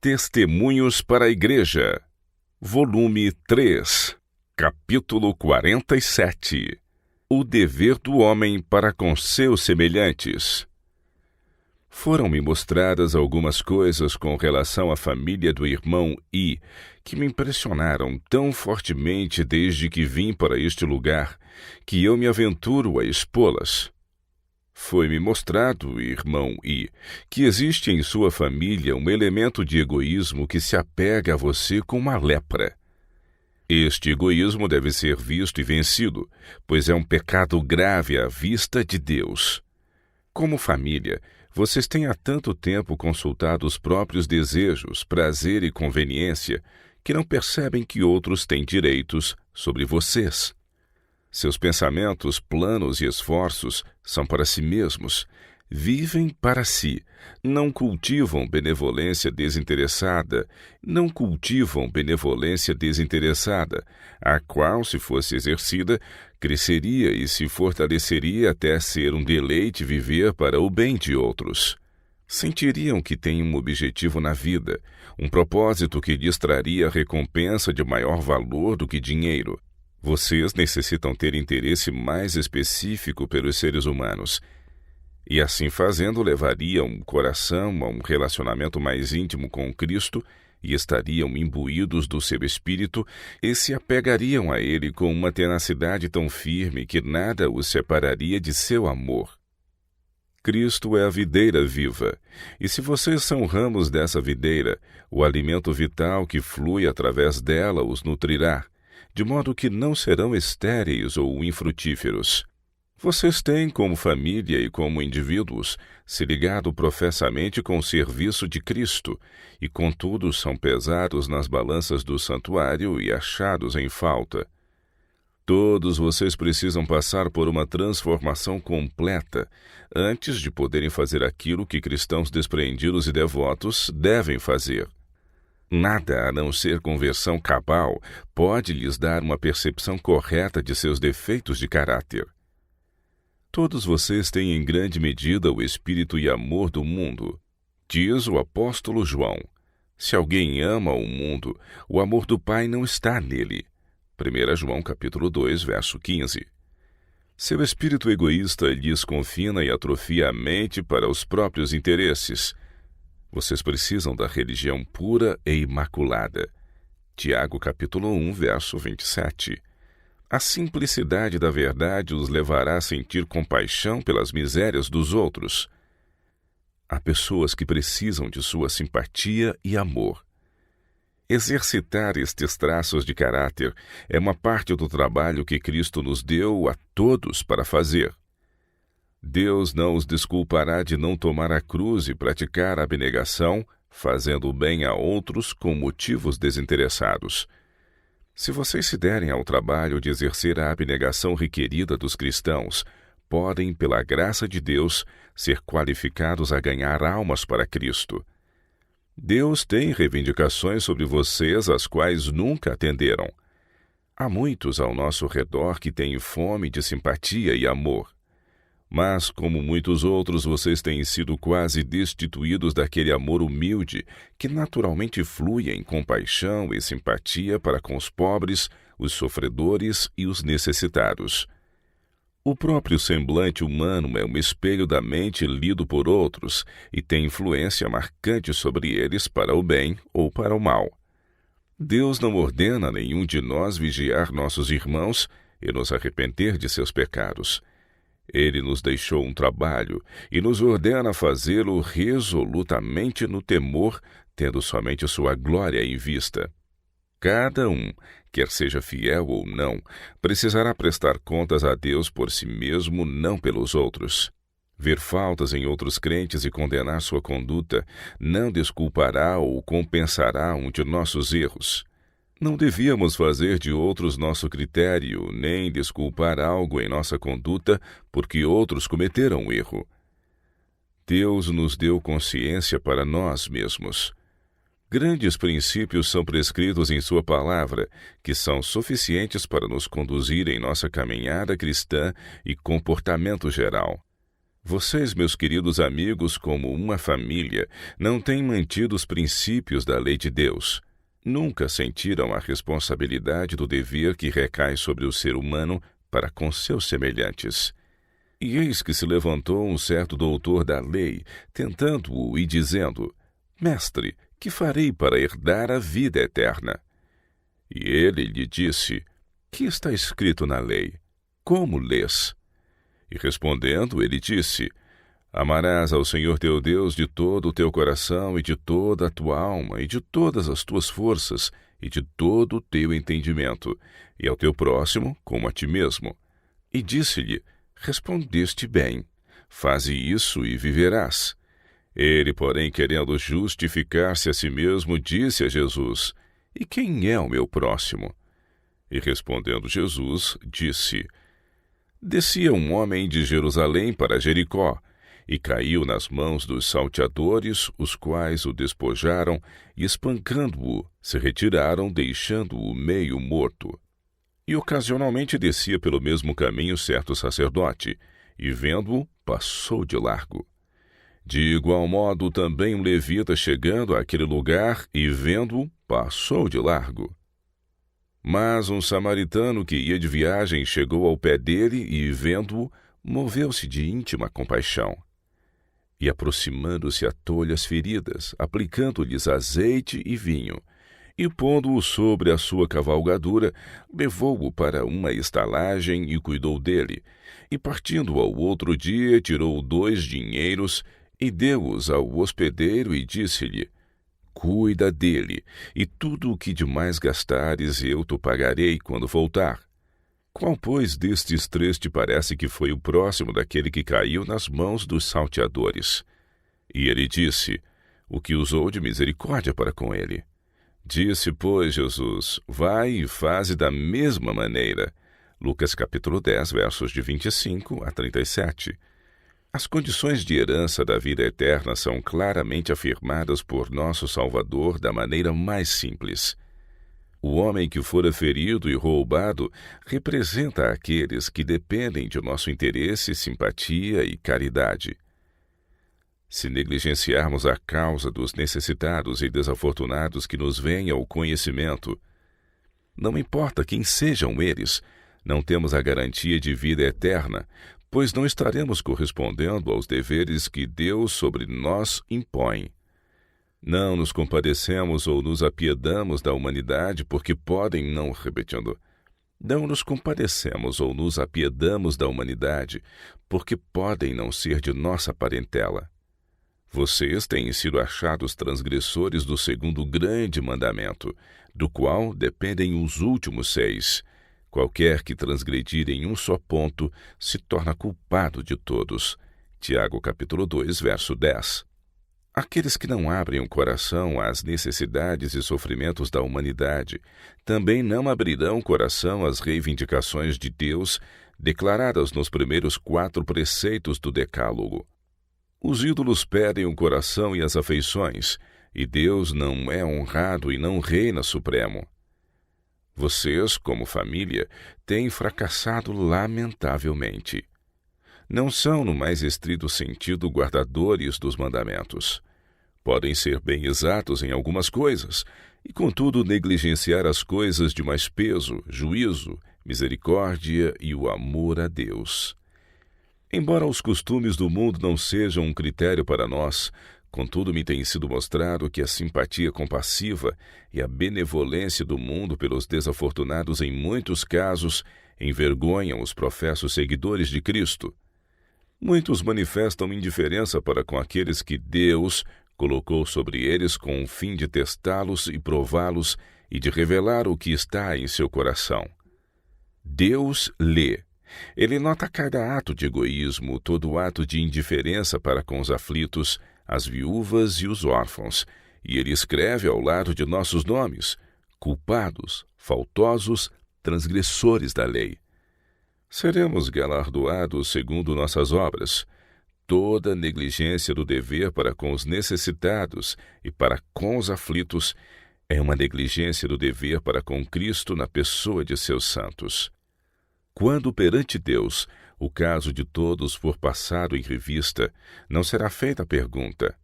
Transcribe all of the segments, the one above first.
Testemunhos para a Igreja, volume 3, capítulo 47. O dever do homem para com seus semelhantes. Foram-me mostradas algumas coisas com relação à família do irmão I, que me impressionaram tão fortemente desde que vim para este lugar, que eu me aventuro a expô-las. Foi-me mostrado, irmão I, que existe em sua família um elemento de egoísmo que se apega a você como uma lepra. Este egoísmo deve ser visto e vencido, pois é um pecado grave à vista de Deus. Como família, vocês têm há tanto tempo consultado os próprios desejos, prazer e conveniência, que não percebem que outros têm direitos sobre vocês. Seus pensamentos, planos e esforços são para si mesmos. Vivem para si. Não cultivam benevolência desinteressada, a qual, se fosse exercida, cresceria e se fortaleceria até ser um deleite viver para o bem de outros. Sentiriam que têm um objetivo na vida, um propósito que lhes traria recompensa de maior valor do que dinheiro. Vocês necessitam ter interesse mais específico pelos seres humanos, e assim fazendo levariam o coração a um relacionamento mais íntimo com Cristo e estariam imbuídos do seu espírito e se apegariam a ele com uma tenacidade tão firme que nada os separaria de seu amor. Cristo é a videira viva, e se vocês são ramos dessa videira, o alimento vital que flui através dela os nutrirá, de modo que não serão estéreis ou infrutíferos. Vocês têm, como família e como indivíduos, se ligado professamente com o serviço de Cristo, e contudo são pesados nas balanças do santuário e achados em falta. Todos vocês precisam passar por uma transformação completa, antes de poderem fazer aquilo que cristãos despreendidos e devotos devem fazer. Nada, a não ser conversão cabal, pode lhes dar uma percepção correta de seus defeitos de caráter. Todos vocês têm em grande medida o espírito e amor do mundo. Diz o apóstolo João: se alguém ama o mundo, o amor do Pai não está nele. 1 João capítulo 2, verso 15. Seu espírito egoísta lhes confina e atrofia a mente para os próprios interesses. Vocês precisam da religião pura e imaculada. Tiago capítulo 1, verso 27. A simplicidade da verdade os levará a sentir compaixão pelas misérias dos outros. Há pessoas que precisam de sua simpatia e amor. Exercitar estes traços de caráter é uma parte do trabalho que Cristo nos deu a todos para fazer. Deus não os desculpará de não tomar a cruz e praticar a abnegação, fazendo o bem a outros com motivos desinteressados. Se vocês se derem ao trabalho de exercer a abnegação requerida dos cristãos, podem, pela graça de Deus, ser qualificados a ganhar almas para Cristo. Deus tem reivindicações sobre vocês às quais nunca atenderam. Há muitos ao nosso redor que têm fome de simpatia e amor. Mas, como muitos outros, vocês têm sido quase destituídos daquele amor humilde que naturalmente flui em compaixão e simpatia para com os pobres, os sofredores e os necessitados. O próprio semblante humano é um espelho da mente lido por outros e tem influência marcante sobre eles para o bem ou para o mal. Deus não ordena a nenhum de nós vigiar nossos irmãos e nos arrepender de seus pecados. Ele nos deixou um trabalho e nos ordena fazê-lo resolutamente no temor, tendo somente sua glória em vista. Cada um, quer seja fiel ou não, precisará prestar contas a Deus por si mesmo, não pelos outros. Ver faltas em outros crentes e condenar sua conduta não desculpará ou compensará um de nossos erros. Não devíamos fazer de outros nosso critério, nem desculpar algo em nossa conduta porque outros cometeram erro. Deus nos deu consciência para nós mesmos. Grandes princípios são prescritos em sua palavra, que são suficientes para nos conduzir em nossa caminhada cristã e comportamento geral. Vocês, meus queridos amigos, como uma família, não têm mantido os princípios da lei de Deus. Nunca sentiram a responsabilidade do dever que recai sobre o ser humano para com seus semelhantes. E eis que se levantou um certo doutor da lei, tentando-o e dizendo: Mestre, que farei para herdar a vida eterna? E ele lhe disse: Que está escrito na lei? Como lês? E respondendo, ele disse: Amarás ao Senhor teu Deus de todo o teu coração e de toda a tua alma e de todas as tuas forças e de todo o teu entendimento, e ao teu próximo como a ti mesmo. E disse-lhe: Respondeste bem, faze isso e viverás. Ele, porém, querendo justificar-se a si mesmo, disse a Jesus: E quem é o meu próximo? E respondendo Jesus, disse: Descia um homem de Jerusalém para Jericó, e caiu nas mãos dos salteadores, os quais o despojaram, e espancando-o, se retiraram, deixando-o meio morto. E ocasionalmente descia pelo mesmo caminho certo sacerdote, e vendo-o, passou de largo. De igual modo também um levita, chegando àquele lugar, e vendo-o, passou de largo. Mas um samaritano que ia de viagem chegou ao pé dele e, vendo-o, moveu-se de íntima compaixão. E aproximando-se atou-lhe as feridas, aplicando-lhes azeite e vinho, e pondo-o sobre a sua cavalgadura, levou-o para uma estalagem e cuidou dele. E partindo ao outro dia, tirou 2 dinheiros e deu-os ao hospedeiro e disse-lhe: Cuida dele, e tudo o que demais gastares eu te pagarei quando voltar. Qual, pois, destes 3 te parece que foi o próximo daquele que caiu nas mãos dos salteadores? E ele disse: O que usou de misericórdia para com ele. Disse, pois, Jesus: Vai e faze da mesma maneira. Lucas capítulo 10, versos de 25 a 37. As condições de herança da vida eterna são claramente afirmadas por nosso Salvador da maneira mais simples. O homem que fora ferido e roubado representa aqueles que dependem de nosso interesse, simpatia e caridade. Se negligenciarmos a causa dos necessitados e desafortunados que nos vêm ao conhecimento, não importa quem sejam eles, não temos a garantia de vida eterna, pois não estaremos correspondendo aos deveres que Deus sobre nós impõe. Não nos compadecemos ou nos apiedamos da humanidade porque podem não nos compadecemos ou nos apiedamos da humanidade porque podem não ser de nossa parentela. Vocês têm sido achados transgressores do 2º grande mandamento, do qual dependem os últimos 6. Qualquer que transgredir em um só ponto se torna culpado de todos. Tiago capítulo 2, verso 10. Aqueles que não abrem o coração às necessidades e sofrimentos da humanidade também não abrirão o coração às reivindicações de Deus declaradas nos primeiros 4 preceitos do Decálogo. Os ídolos pedem o coração e as afeições, e Deus não é honrado e não reina supremo. Vocês, como família, têm fracassado lamentavelmente. Não são, no mais estrito sentido, guardadores dos mandamentos. Podem ser bem exatos em algumas coisas, e contudo negligenciar as coisas de mais peso, juízo, misericórdia e o amor a Deus. Embora os costumes do mundo não sejam um critério para nós, contudo me tem sido mostrado que a simpatia compassiva e a benevolência do mundo pelos desafortunados em muitos casos envergonham os professos seguidores de Cristo. Muitos manifestam indiferença para com aqueles que Deus colocou sobre eles com o fim de testá-los e prová-los e de revelar o que está em seu coração. Deus lê. Ele nota cada ato de egoísmo, todo ato de indiferença para com os aflitos, as viúvas e os órfãos, e ele escreve ao lado de nossos nomes: culpados, faltosos, transgressores da lei. Seremos galardoados segundo nossas obras. Toda negligência do dever para com os necessitados e para com os aflitos é uma negligência do dever para com Cristo na pessoa de seus santos. Quando perante Deus o caso de todos for passado em revista, não será feita a pergunta: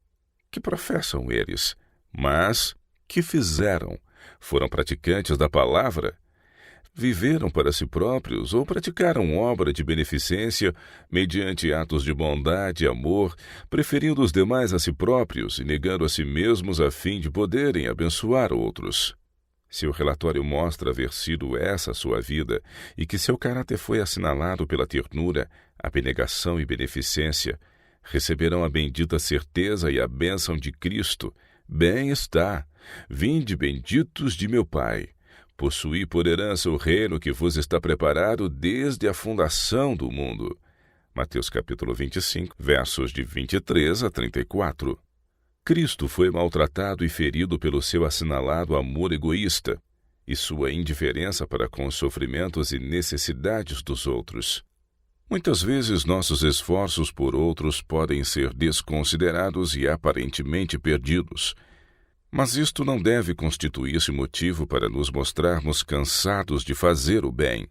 que professam eles? Mas, que fizeram? Foram praticantes da palavra? Viveram para si próprios ou praticaram obra de beneficência mediante atos de bondade e amor, preferindo os demais a si próprios e negando a si mesmos a fim de poderem abençoar outros? Se o relatório mostra haver sido essa a sua vida e que seu caráter foi assinalado pela ternura, abnegação e beneficência, receberão a bendita certeza e a bênção de Cristo. Bem está, vinde benditos de meu Pai. Possuí por herança o reino que vos está preparado desde a fundação do mundo. Mateus capítulo 25, versos de 23 a 34. Cristo foi maltratado e ferido pelo seu assinalado amor egoísta e sua indiferença para com os sofrimentos e necessidades dos outros. Muitas vezes nossos esforços por outros podem ser desconsiderados e aparentemente perdidos. Mas isto não deve constituir-se motivo para nos mostrarmos cansados de fazer o bem.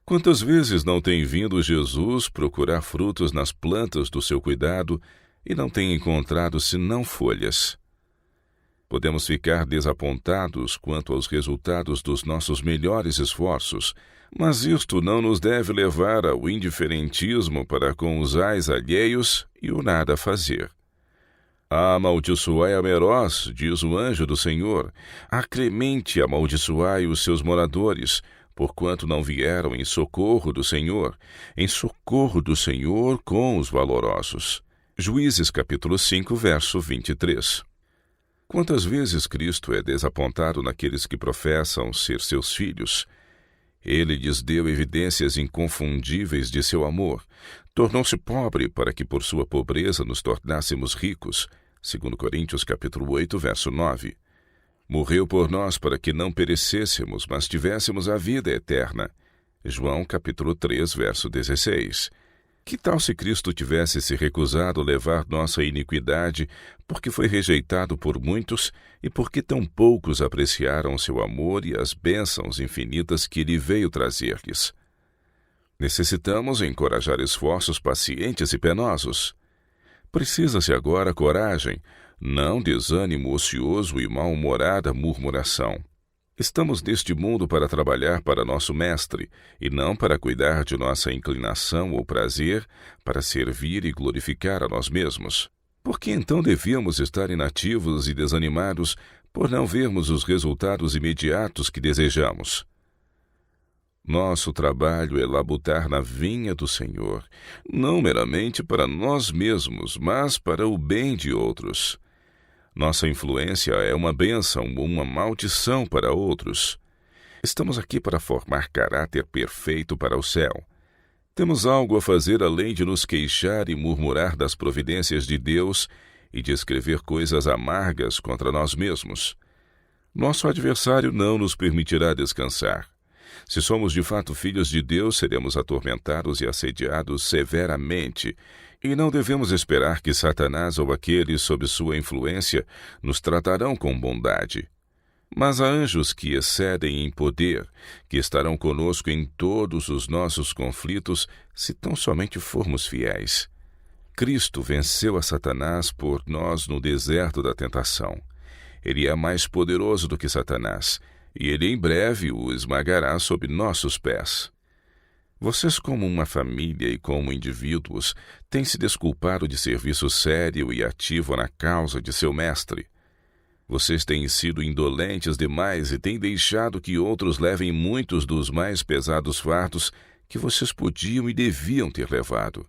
Quantas vezes não tem vindo Jesus procurar frutos nas plantas do seu cuidado e não tem encontrado senão folhas? Podemos ficar desapontados quanto aos resultados dos nossos melhores esforços, mas isto não nos deve levar ao indiferentismo para com os ais alheios e o nada fazer. Amaldiçoai a Meroz, diz o anjo do Senhor, acremente amaldiçoai os seus moradores, porquanto não vieram em socorro do Senhor com os valorosos. Juízes capítulo 5, verso 23. Quantas vezes Cristo é desapontado naqueles que professam ser seus filhos? Ele lhes deu evidências inconfundíveis de seu amor. Tornou-se pobre para que por sua pobreza nos tornássemos ricos. 2 Coríntios capítulo 8, verso 9. Morreu por nós para que não perecêssemos, mas tivéssemos a vida eterna. João capítulo 3, verso 16. Que tal se Cristo tivesse se recusado levar nossa iniquidade, porque foi rejeitado por muitos e porque tão poucos apreciaram seu amor e as bênçãos infinitas que ele veio trazer-lhes? Necessitamos encorajar esforços pacientes e penosos. Precisa-se agora coragem, não desânimo ocioso e mal-humorada murmuração. Estamos neste mundo para trabalhar para nosso Mestre, e não para cuidar de nossa inclinação ou prazer, para servir e glorificar a nós mesmos. Por que então devíamos estar inativos e desanimados por não vermos os resultados imediatos que desejamos? Nosso trabalho é labutar na vinha do Senhor, não meramente para nós mesmos, mas para o bem de outros. Nossa influência é uma bênção ou uma maldição para outros. Estamos aqui para formar caráter perfeito para o céu. Temos algo a fazer além de nos queixar e murmurar das providências de Deus e de escrever coisas amargas contra nós mesmos. Nosso adversário não nos permitirá descansar. Se somos de fato filhos de Deus, seremos atormentados e assediados severamente, e não devemos esperar que Satanás ou aqueles sob sua influência nos tratarão com bondade. Mas há anjos que excedem em poder, que estarão conosco em todos os nossos conflitos, se tão somente formos fiéis. Cristo venceu a Satanás por nós no deserto da tentação. Ele é mais poderoso do que Satanás, e ele em breve o esmagará sob nossos pés. Vocês, como uma família e como indivíduos, têm se desculpado de serviço sério e ativo na causa de seu mestre. Vocês têm sido indolentes demais e têm deixado que outros levem muitos dos mais pesados fardos que vocês podiam e deviam ter levado.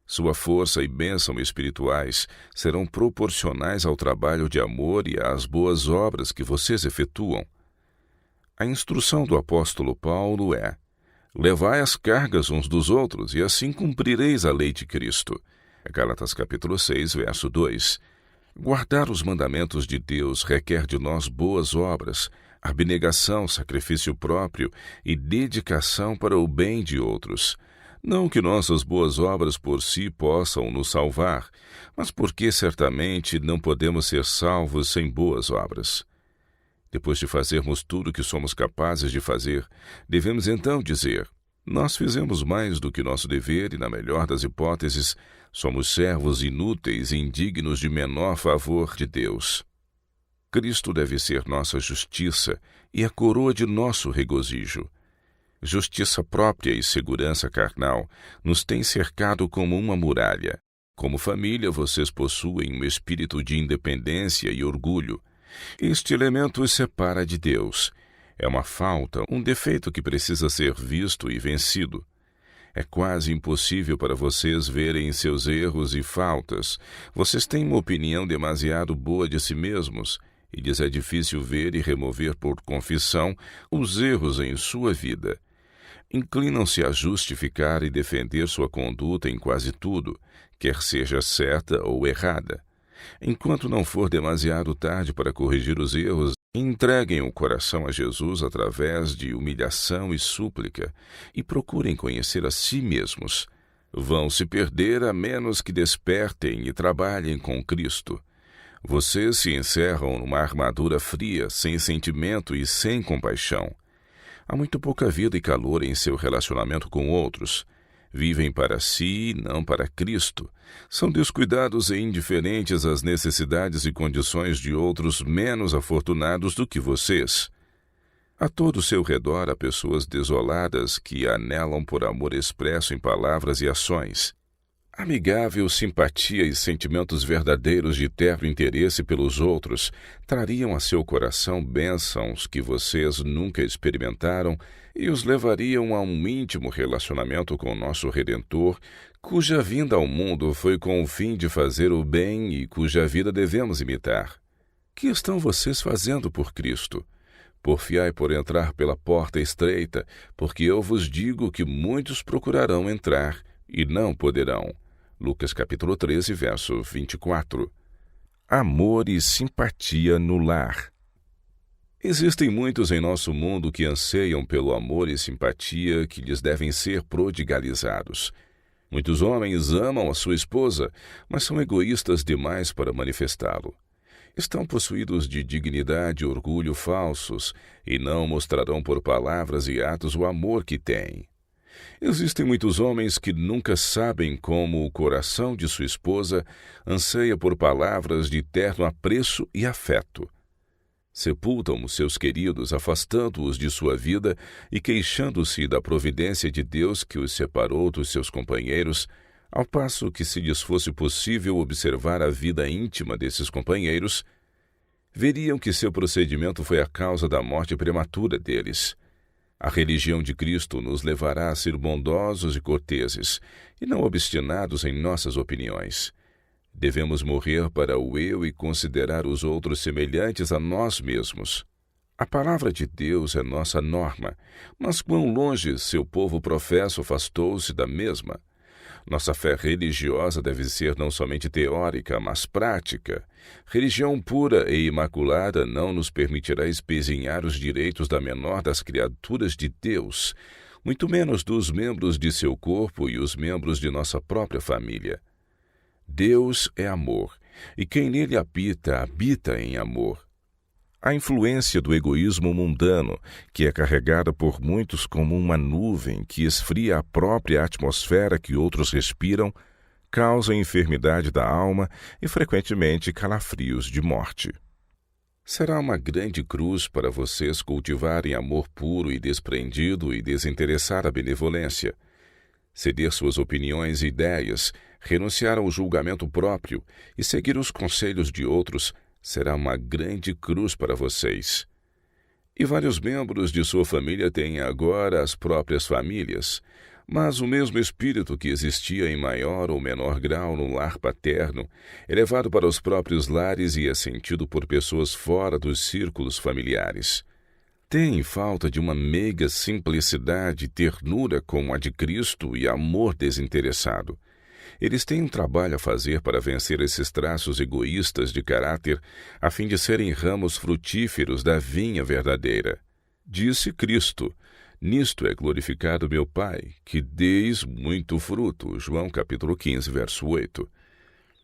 Sua força e bênção espirituais serão proporcionais ao trabalho de amor e às boas obras que vocês efetuam. A instrução do apóstolo Paulo é: levai as cargas uns dos outros, e assim cumprireis a lei de Cristo. Gálatas capítulo 6, verso 2. Guardar os mandamentos de Deus requer de nós boas obras, abnegação, sacrifício próprio e dedicação para o bem de outros. Não que nossas boas obras por si possam nos salvar, mas porque certamente não podemos ser salvos sem boas obras. Depois de fazermos tudo o que somos capazes de fazer, devemos então dizer: Nós fizemos mais do que nosso dever e, na melhor das hipóteses, somos servos inúteis e indignos de menor favor de Deus. Cristo deve ser nossa justiça e a coroa de nosso regozijo. Justiça própria e segurança carnal nos têm cercado como uma muralha. Como família, vocês possuem um espírito de independência e orgulho. Este elemento os separa de Deus. É uma falta, um defeito que precisa ser visto e vencido. É quase impossível para vocês verem seus erros e faltas. Vocês têm uma opinião demasiado boa de si mesmos e lhes é difícil ver e remover por confissão os erros em sua vida. Inclinam-se a justificar e defender sua conduta em quase tudo, quer seja certa ou errada. Enquanto não for demasiado tarde para corrigir os erros, entreguem o coração a Jesus através de humilhação e súplica e procurem conhecer a si mesmos. Vão se perder a menos que despertem e trabalhem com Cristo. Vocês se encerram numa armadura fria, sem sentimento e sem compaixão. Há muito pouca vida e calor em seu relacionamento com outros. Vivem para si e não para Cristo. São descuidados e indiferentes às necessidades e condições de outros menos afortunados do que vocês. A todo seu redor há pessoas desoladas que anelam por amor expresso em palavras e ações. Amigável simpatia e sentimentos verdadeiros de terno interesse pelos outros trariam a seu coração bênçãos que vocês nunca experimentaram e os levariam a um íntimo relacionamento com nosso Redentor, cuja vinda ao mundo foi com o fim de fazer o bem e cuja vida devemos imitar. Que estão vocês fazendo por Cristo? Porfiai por entrar pela porta estreita, porque eu vos digo que muitos procurarão entrar e não poderão. Lucas capítulo 13, verso 24. Amor e simpatia no lar. Existem muitos em nosso mundo que anseiam pelo amor e simpatia que lhes devem ser prodigalizados. Muitos homens amam a sua esposa, mas são egoístas demais para manifestá-lo. Estão possuídos de dignidade e orgulho falsos e não mostrarão por palavras e atos o amor que têm. Existem muitos homens que nunca sabem como o coração de sua esposa anseia por palavras de terno apreço e afeto. Sepultam os seus queridos, afastando-os de sua vida e queixando-se da providência de Deus que os separou dos seus companheiros, ao passo que, se lhes fosse possível observar a vida íntima desses companheiros, veriam que seu procedimento foi a causa da morte prematura deles. A religião de Cristo nos levará a ser bondosos e corteses, e não obstinados em nossas opiniões. Devemos morrer para o eu e considerar os outros semelhantes a nós mesmos. A palavra de Deus é nossa norma, mas quão longe seu povo professo afastou-se da mesma. Nossa fé religiosa deve ser não somente teórica, mas prática. Religião pura e imaculada não nos permitirá espezinhar os direitos da menor das criaturas de Deus, muito menos dos membros de seu corpo e os membros de nossa própria família. Deus é amor, e quem nele habita, habita em amor. A influência do egoísmo mundano, que é carregada por muitos como uma nuvem que esfria a própria atmosfera que outros respiram, causa enfermidade da alma e, frequentemente, calafrios de morte. Será uma grande cruz para vocês cultivarem amor puro e desprendido e desinteressar a benevolência. Ceder suas opiniões e ideias, renunciar ao julgamento próprio e seguir os conselhos de outros será uma grande cruz para vocês. E vários membros de sua família têm agora as próprias famílias, mas o mesmo espírito que existia em maior ou menor grau no lar paterno é levado para os próprios lares e é sentido por pessoas fora dos círculos familiares. Têm falta de uma meiga simplicidade e ternura como a de Cristo e amor desinteressado. Eles têm um trabalho a fazer para vencer esses traços egoístas de caráter, a fim de serem ramos frutíferos da vinha verdadeira. Disse Cristo: nisto é glorificado meu Pai, que deis muito fruto. João capítulo 15, verso 8.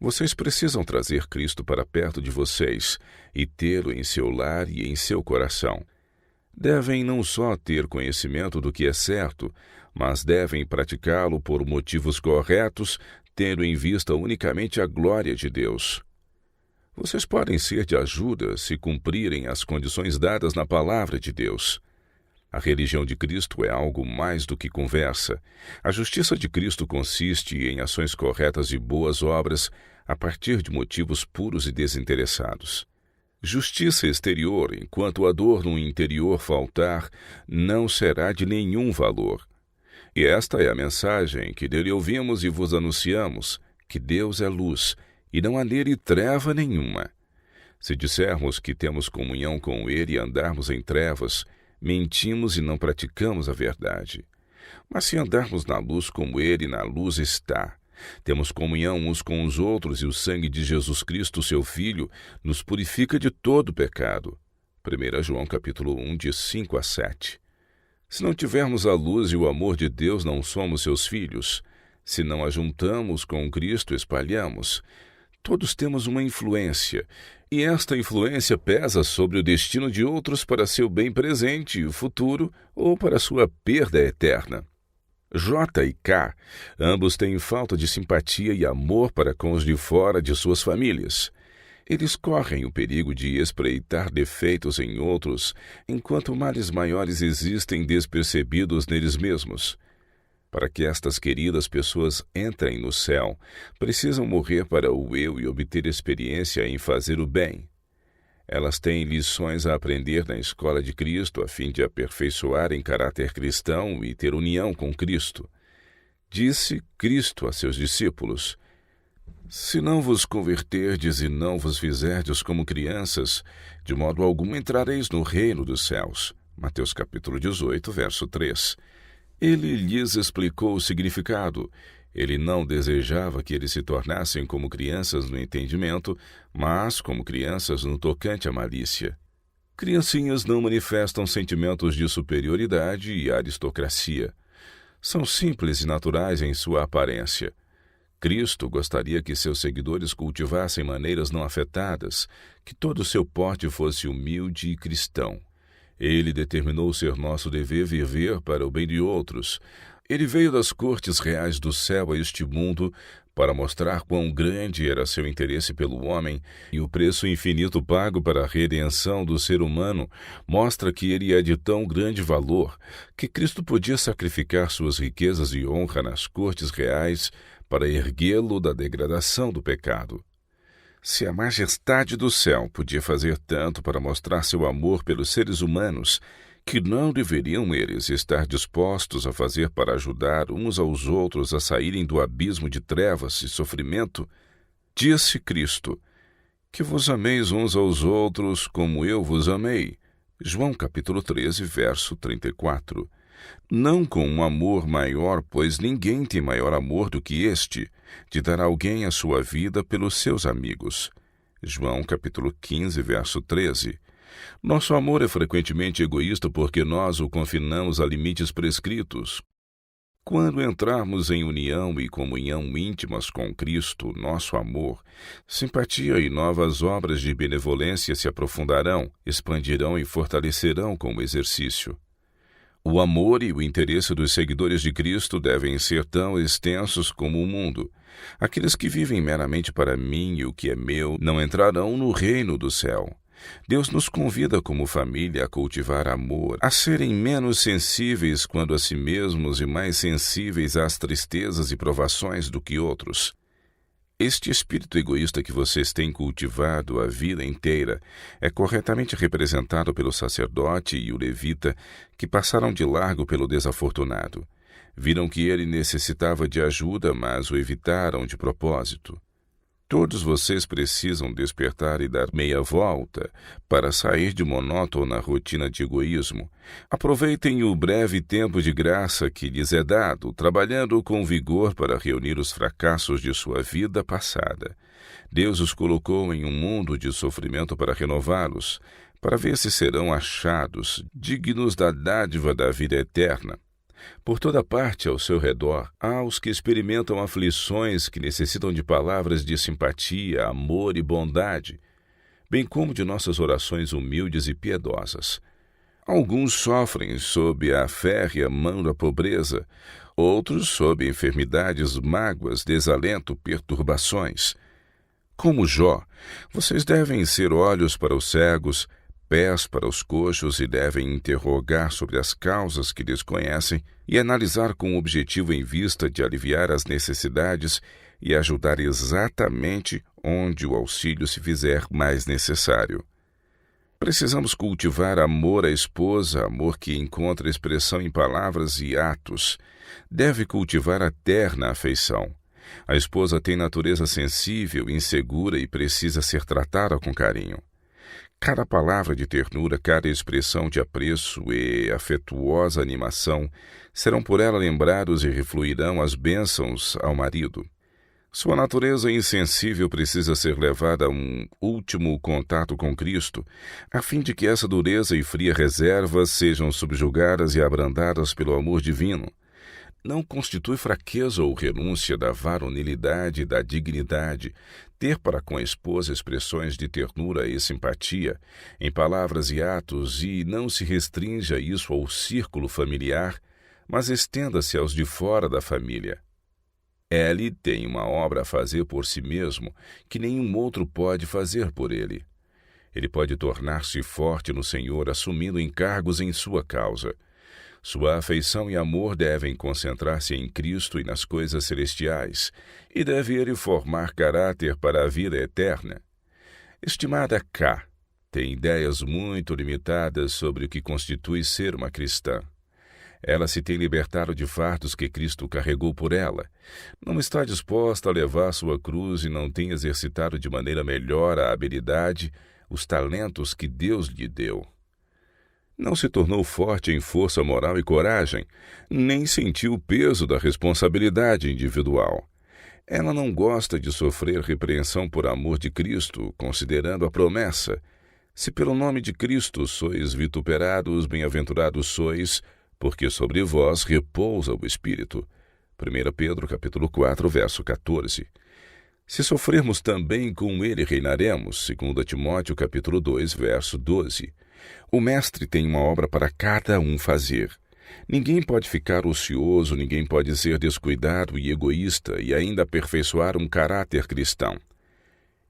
Vocês precisam trazer Cristo para perto de vocês e tê-lo em seu lar e em seu coração. Devem não só ter conhecimento do que é certo, mas devem praticá-lo por motivos corretos, tendo em vista unicamente a glória de Deus. Vocês podem ser de ajuda se cumprirem as condições dadas na palavra de Deus. A religião de Cristo é algo mais do que conversa. A justiça de Cristo consiste em ações corretas e boas obras a partir de motivos puros e desinteressados. Justiça exterior, enquanto a dor no interior faltar, não será de nenhum valor. E esta é a mensagem que dele ouvimos e vos anunciamos, que Deus é luz, e não há nele treva nenhuma. Se dissermos que temos comunhão com ele e andarmos em trevas, mentimos e não praticamos a verdade. Mas se andarmos na luz como ele na luz está, temos comunhão uns com os outros e o sangue de Jesus Cristo, seu Filho, nos purifica de todo pecado. 1 João capítulo 1, de 5 a 7. Se não tivermos a luz e o amor de Deus, não somos seus filhos. Se não ajuntamos com Cristo, espalhamos. Todos temos uma influência, e esta influência pesa sobre o destino de outros para seu bem presente e futuro ou para sua perda eterna. J e K, ambos têm falta de simpatia e amor para com os de fora de suas famílias. Eles correm o perigo de espreitar defeitos em outros, enquanto males maiores existem despercebidos neles mesmos. Para que estas queridas pessoas entrem no céu, precisam morrer para o eu e obter experiência em fazer o bem. Elas têm lições a aprender na escola de Cristo a fim de aperfeiçoarem caráter cristão e ter união com Cristo. Disse Cristo a seus discípulos: Se não vos converterdes e não vos fizerdes como crianças, de modo algum entrareis no reino dos céus. Mateus capítulo 18, verso 3. Ele lhes explicou o significado. Ele não desejava que eles se tornassem como crianças no entendimento, mas como crianças no tocante à malícia. Criancinhas não manifestam sentimentos de superioridade e aristocracia. São simples e naturais em sua aparência. Cristo gostaria que seus seguidores cultivassem maneiras não afetadas, que todo o seu porte fosse humilde e cristão. Ele determinou ser nosso dever viver para o bem de outros. Ele veio das cortes reais do céu a este mundo para mostrar quão grande era seu interesse pelo homem, e o preço infinito pago para a redenção do ser humano mostra que ele é de tão grande valor que Cristo podia sacrificar suas riquezas e honra nas cortes reais para erguê-lo da degradação do pecado. Se a majestade do céu podia fazer tanto para mostrar seu amor pelos seres humanos, que não deveriam eles estar dispostos a fazer para ajudar uns aos outros a saírem do abismo de trevas e sofrimento? Disse Cristo: Que vos ameis uns aos outros como eu vos amei. João capítulo 13, verso 34. Não com um amor maior, pois ninguém tem maior amor do que este, de dar a alguém a sua vida pelos seus amigos. João capítulo 15, verso 13. Nosso amor é frequentemente egoísta porque nós o confinamos a limites prescritos. Quando entrarmos em união e comunhão íntimas com Cristo, nosso amor, simpatia e novas obras de benevolência se aprofundarão, expandirão e fortalecerão com o exercício. O amor e o interesse dos seguidores de Cristo devem ser tão extensos como o mundo. Aqueles que vivem meramente para mim e o que é meu não entrarão no reino do céu. Deus nos convida como família a cultivar amor, a serem menos sensíveis quando a si mesmos e mais sensíveis às tristezas e provações do que outros. Este espírito egoísta que vocês têm cultivado a vida inteira é corretamente representado pelo sacerdote e o levita, que passaram de largo pelo desafortunado. Viram que ele necessitava de ajuda, mas o evitaram de propósito. Todos vocês precisam despertar e dar meia volta para sair de monótona rotina de egoísmo. Aproveitem o breve tempo de graça que lhes é dado, trabalhando com vigor para reunir os fracassos de sua vida passada. Deus os colocou em um mundo de sofrimento para renová-los, para ver se serão achados dignos da dádiva da vida eterna. Por toda parte ao seu redor, há os que experimentam aflições que necessitam de palavras de simpatia, amor e bondade, bem como de nossas orações humildes e piedosas. Alguns sofrem sob a férrea mão da pobreza, outros sob enfermidades, mágoas, desalento, perturbações. Como Jó, vocês devem ser olhos para os cegos, pés para os coxos e devem interrogar sobre as causas que desconhecem e analisar com o objetivo em vista de aliviar as necessidades e ajudar exatamente onde o auxílio se fizer mais necessário. Precisamos cultivar amor à esposa, amor que encontra expressão em palavras e atos. Deve cultivar a terna afeição. A esposa tem natureza sensível, insegura e precisa ser tratada com carinho. Cada palavra de ternura, cada expressão de apreço e afetuosa animação serão por ela lembrados e refluirão as bênçãos ao marido. Sua natureza insensível precisa ser levada a um último contato com Cristo, a fim de que essa dureza e fria reserva sejam subjugadas e abrandadas pelo amor divino. Não constitui fraqueza ou renúncia da varonilidade e da dignidade ter para com a esposa expressões de ternura e simpatia, em palavras e atos, e não se restrinja isso ao círculo familiar, mas estenda-se aos de fora da família. Ele tem uma obra a fazer por si mesmo que nenhum outro pode fazer por ele. Ele pode tornar-se forte no Senhor assumindo encargos em sua causa. Sua afeição e amor devem concentrar-se em Cristo e nas coisas celestiais, e deve ele formar caráter para a vida eterna. Estimada K, tem ideias muito limitadas sobre o que constitui ser uma cristã. Ela se tem libertado de fardos que Cristo carregou por ela. Não está disposta a levar sua cruz e não tem exercitado de maneira melhor a habilidade, os talentos que Deus lhe deu. Não se tornou forte em força moral e coragem, nem sentiu o peso da responsabilidade individual. Ela não gosta de sofrer repreensão por amor de Cristo, considerando a promessa: se pelo nome de Cristo sois vituperados, bem-aventurados sois, porque sobre vós repousa o Espírito. 1 Pedro capítulo 4, verso 14. Se sofrermos também com ele reinaremos, 2 Timóteo capítulo 2, verso 12. O Mestre tem uma obra para cada um fazer. Ninguém pode ficar ocioso, ninguém pode ser descuidado e egoísta e ainda aperfeiçoar um caráter cristão.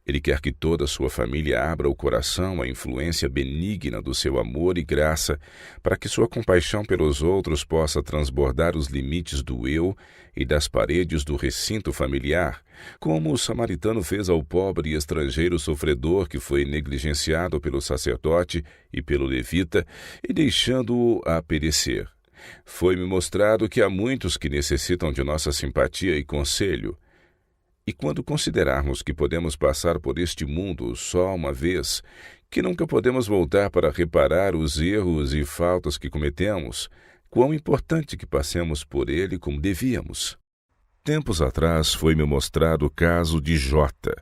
Ele quer que toda a sua família abra o coração à influência benigna do seu amor e graça, para que sua compaixão pelos outros possa transbordar os limites do eu e das paredes do recinto familiar, como o samaritano fez ao pobre e estrangeiro sofredor que foi negligenciado pelo sacerdote e pelo levita, e deixando-o a perecer. Foi-me mostrado que há muitos que necessitam de nossa simpatia e conselho. E quando considerarmos que podemos passar por este mundo só uma vez, que nunca podemos voltar para reparar os erros e faltas que cometemos, quão importante que passemos por ele como devíamos. Tempos atrás foi-me mostrado o caso de Jota.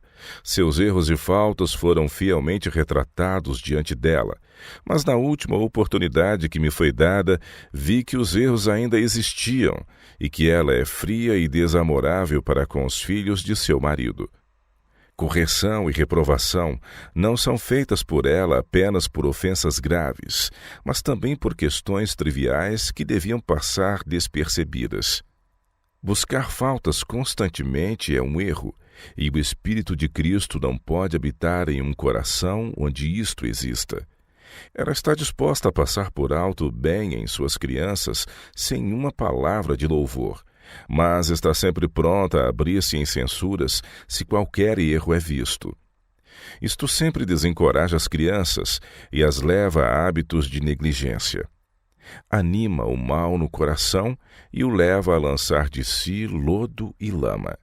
Seus erros e faltas foram fielmente retratados diante dela, mas na última oportunidade que me foi dada, vi que os erros ainda existiam e que ela é fria e desamorável para com os filhos de seu marido. Correção e reprovação não são feitas por ela apenas por ofensas graves, mas também por questões triviais que deviam passar despercebidas. Buscar faltas constantemente é um erro, e o Espírito de Cristo não pode habitar em um coração onde isto exista. Ela está disposta a passar por alto o bem em suas crianças sem uma palavra de louvor, mas está sempre pronta a abrir-se em censuras se qualquer erro é visto. Isto sempre desencoraja as crianças e as leva a hábitos de negligência. Anima o mal no coração e o leva a lançar de si lodo e lama.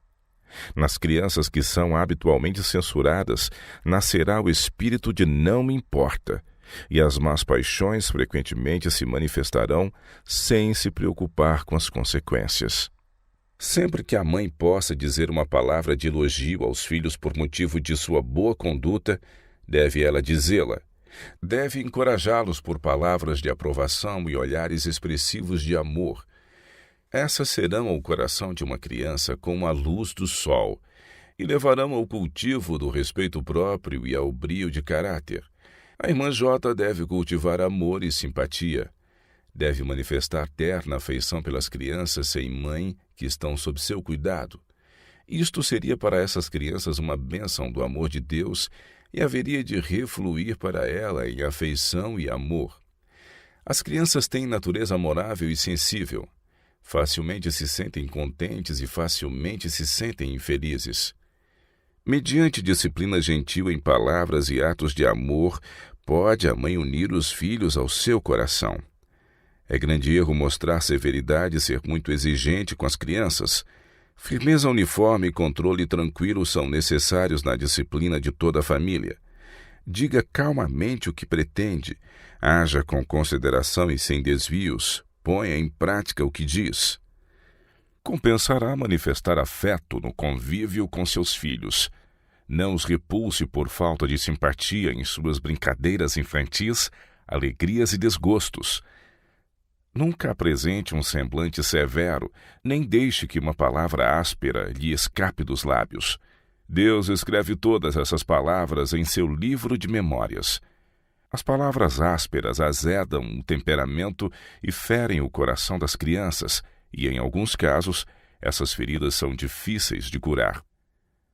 Nas crianças que são habitualmente censuradas, nascerá o espírito de não me importa, e as más paixões frequentemente se manifestarão sem se preocupar com as consequências. Sempre que a mãe possa dizer uma palavra de elogio aos filhos por motivo de sua boa conduta, deve ela dizê-la. Deve encorajá-los por palavras de aprovação e olhares expressivos de amor. Essas serão ao coração de uma criança como a luz do sol e levarão ao cultivo do respeito próprio e ao brio de caráter. A irmã J deve cultivar amor e simpatia. Deve manifestar terna afeição pelas crianças sem mãe que estão sob seu cuidado. Isto seria para essas crianças uma bênção do amor de Deus e haveria de refluir para ela em afeição e amor. As crianças têm natureza amorável e sensível. Facilmente se sentem contentes e facilmente se sentem infelizes. Mediante disciplina gentil em palavras e atos de amor, pode a mãe unir os filhos ao seu coração. É grande erro mostrar severidade e ser muito exigente com as crianças. Firmeza uniforme e controle tranquilo são necessários na disciplina de toda a família. Diga calmamente o que pretende, haja com consideração e sem desvios, ponha em prática o que diz. Compensará manifestar afeto no convívio com seus filhos. Não os repulse por falta de simpatia em suas brincadeiras infantis, alegrias e desgostos. Nunca apresente um semblante severo, nem deixe que uma palavra áspera lhe escape dos lábios. Deus escreve todas essas palavras em seu livro de memórias. As palavras ásperas azedam o temperamento e ferem o coração das crianças, e, em alguns casos, essas feridas são difíceis de curar.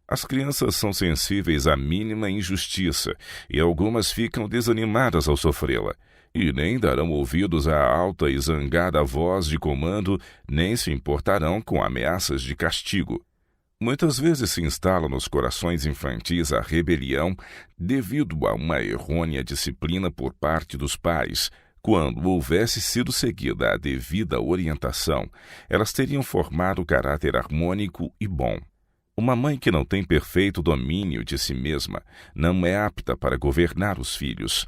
As crianças são sensíveis à mínima injustiça, e algumas ficam desanimadas ao sofrê-la, e nem darão ouvidos à alta e zangada voz de comando, nem se importarão com ameaças de castigo. Muitas vezes se instala nos corações infantis a rebelião devido a uma errônea disciplina por parte dos pais. Quando houvesse sido seguida a devida orientação, elas teriam formado caráter harmônico e bom. Uma mãe que não tem perfeito domínio de si mesma não é apta para governar os filhos.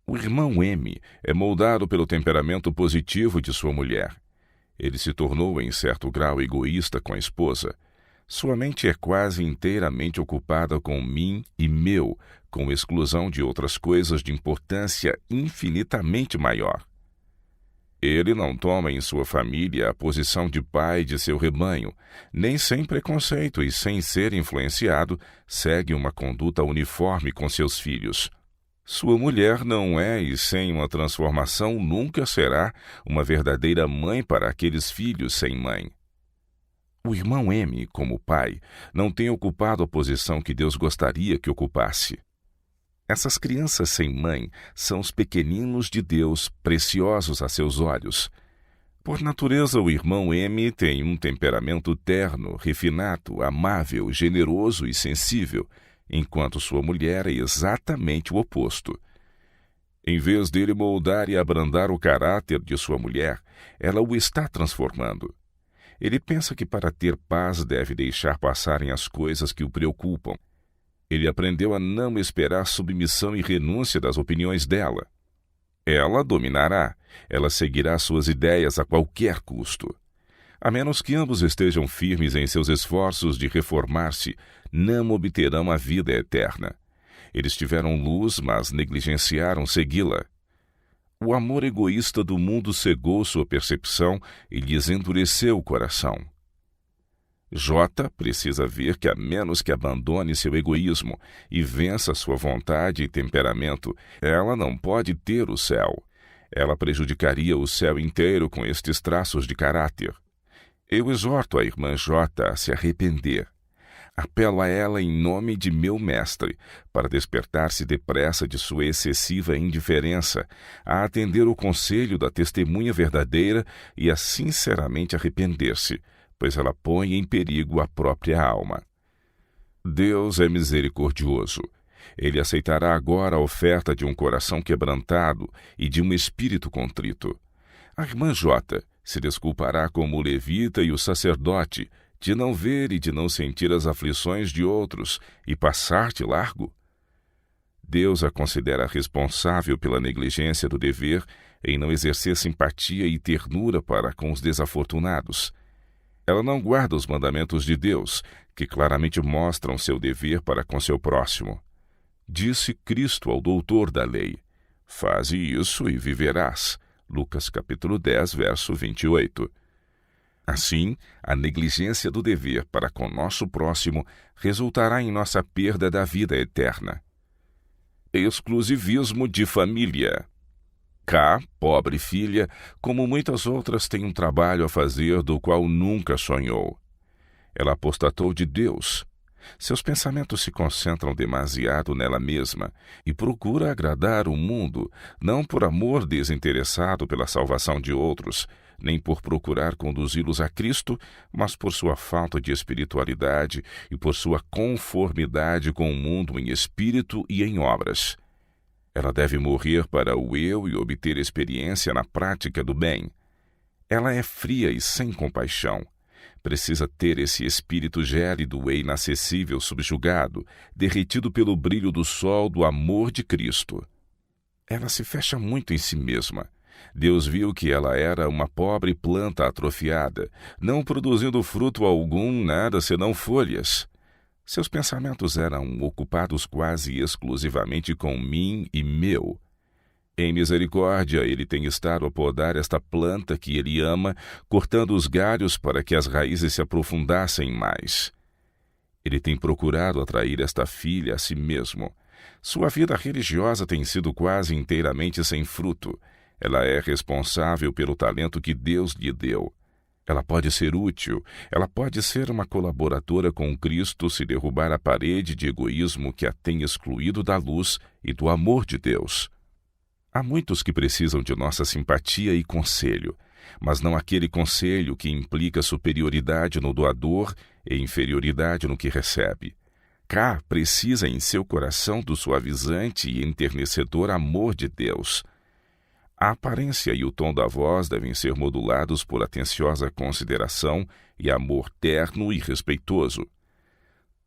O irmão M é moldado pelo temperamento positivo de sua mulher. Ele se tornou em certo grau egoísta com a esposa. Sua mente é quase inteiramente ocupada com mim e meu, com exclusão de outras coisas de importância infinitamente maior. Ele não toma em sua família a posição de pai de seu rebanho, nem sem preconceito e sem ser influenciado, segue uma conduta uniforme com seus filhos. Sua mulher não é e sem uma transformação nunca será uma verdadeira mãe para aqueles filhos sem mãe. O irmão M, como pai, não tem ocupado a posição que Deus gostaria que ocupasse. Essas crianças sem mãe são os pequeninos de Deus, preciosos a seus olhos. Por natureza, o irmão M tem um temperamento terno, refinado, amável, generoso e sensível, enquanto sua mulher é exatamente o oposto. Em vez dele moldar e abrandar o caráter de sua mulher, ela o está transformando. Ele pensa que para ter paz deve deixar passarem as coisas que o preocupam. Ele aprendeu a não esperar submissão e renúncia das opiniões dela. Ela dominará, ela seguirá suas ideias a qualquer custo. A menos que ambos estejam firmes em seus esforços de reformar-se, não obterão a vida eterna. Eles tiveram luz, mas negligenciaram segui-la. O amor egoísta do mundo cegou sua percepção e lhes endureceu o coração. J precisa ver que, a menos que abandone seu egoísmo e vença sua vontade e temperamento, ela não pode ter o céu. Ela prejudicaria o céu inteiro com estes traços de caráter. Eu exorto a irmã J a se arrepender. Apelo a ela em nome de meu mestre, para despertar-se depressa de sua excessiva indiferença, a atender o conselho da testemunha verdadeira e a sinceramente arrepender-se, pois ela põe em perigo a própria alma. Deus é misericordioso. Ele aceitará agora a oferta de um coração quebrantado e de um espírito contrito. A irmã J se desculpará como o levita e o sacerdote, de não ver e de não sentir as aflições de outros e passar de largo? Deus a considera responsável pela negligência do dever em não exercer simpatia e ternura para com os desafortunados. Ela não guarda os mandamentos de Deus, que claramente mostram seu dever para com seu próximo. Disse Cristo ao doutor da lei: faze isso e viverás. Lucas capítulo 10, verso 28. Assim, a negligência do dever para com nosso próximo resultará em nossa perda da vida eterna. Exclusivismo de família. K, pobre filha, como muitas outras, tem um trabalho a fazer do qual nunca sonhou. Ela apostatou de Deus. Seus pensamentos se concentram demasiado nela mesma e procura agradar o mundo, não por amor desinteressado pela salvação de outros, nem por procurar conduzi-los a Cristo, mas por sua falta de espiritualidade e por sua conformidade com o mundo em espírito e em obras. Ela deve morrer para o eu e obter experiência na prática do bem. Ela é fria e sem compaixão. Precisa ter esse espírito gélido e inacessível subjugado, derretido pelo brilho do sol do amor de Cristo. Ela se fecha muito em si mesma. Deus viu que ela era uma pobre planta atrofiada, não produzindo fruto algum, nada senão folhas. Seus pensamentos eram ocupados quase exclusivamente com mim e meu. Em misericórdia, ele tem estado a podar esta planta que ele ama, cortando os galhos para que as raízes se aprofundassem mais. Ele tem procurado atrair esta filha a si mesmo. Sua vida religiosa tem sido quase inteiramente sem fruto. Ela é responsável pelo talento que Deus lhe deu. Ela pode ser útil, ela pode ser uma colaboradora com Cristo se derrubar a parede de egoísmo que a tem excluído da luz e do amor de Deus. Há muitos que precisam de nossa simpatia e conselho, mas não aquele conselho que implica superioridade no doador e inferioridade no que recebe. K precisa em seu coração do suavizante e enternecedor amor de Deus. A aparência e o tom da voz devem ser modulados por atenciosa consideração e amor terno e respeitoso.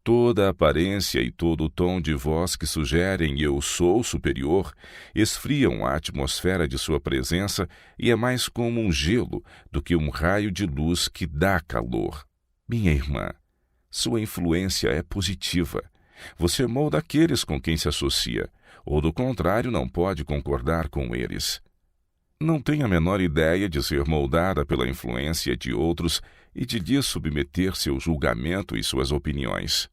Toda a aparência e todo o tom de voz que sugerem eu sou superior esfriam a atmosfera de sua presença e é mais como um gelo do que um raio de luz que dá calor. Minha irmã, sua influência é positiva. Você molda aqueles com quem se associa, ou do contrário não pode concordar com eles. Não tem a menor ideia de ser moldada pela influência de outros e de lhes submeter seu julgamento e suas opiniões.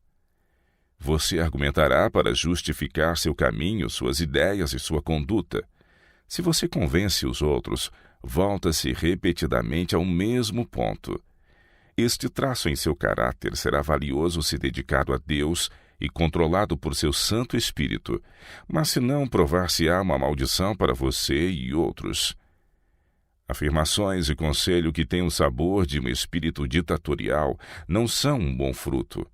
Você argumentará para justificar seu caminho, suas ideias e sua conduta. Se você convence os outros, volta-se repetidamente ao mesmo ponto. Este traço em seu caráter será valioso se dedicado a Deus e controlado por seu Santo Espírito, mas se não, provar-se-á uma maldição para você e outros. Afirmações e conselho que têm o sabor de um espírito ditatorial não são um bom fruto.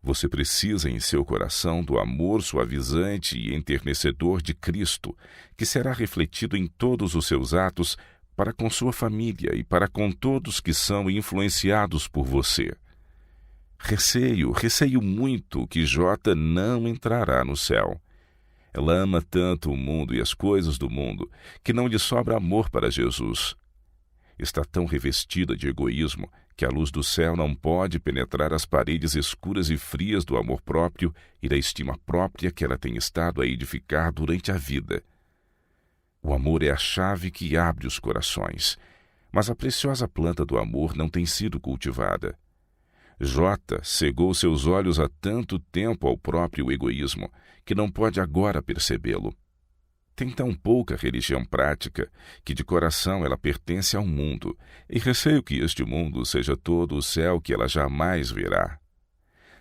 Você precisa em seu coração do amor suavizante e enternecedor de Cristo, que será refletido em todos os seus atos para com sua família e para com todos que são influenciados por você. Receio muito que J não entrará no céu. Ela ama tanto o mundo e as coisas do mundo que não lhe sobra amor para Jesus. Está tão revestida de egoísmo que a luz do céu não pode penetrar as paredes escuras e frias do amor próprio e da estima própria que ela tem estado a edificar durante a vida. O amor é a chave que abre os corações, mas a preciosa planta do amor não tem sido cultivada. J cegou seus olhos há tanto tempo ao próprio egoísmo que não pode agora percebê-lo. Tem tão pouca religião prática que de coração ela pertence ao mundo e receio que este mundo seja todo o céu que ela jamais verá.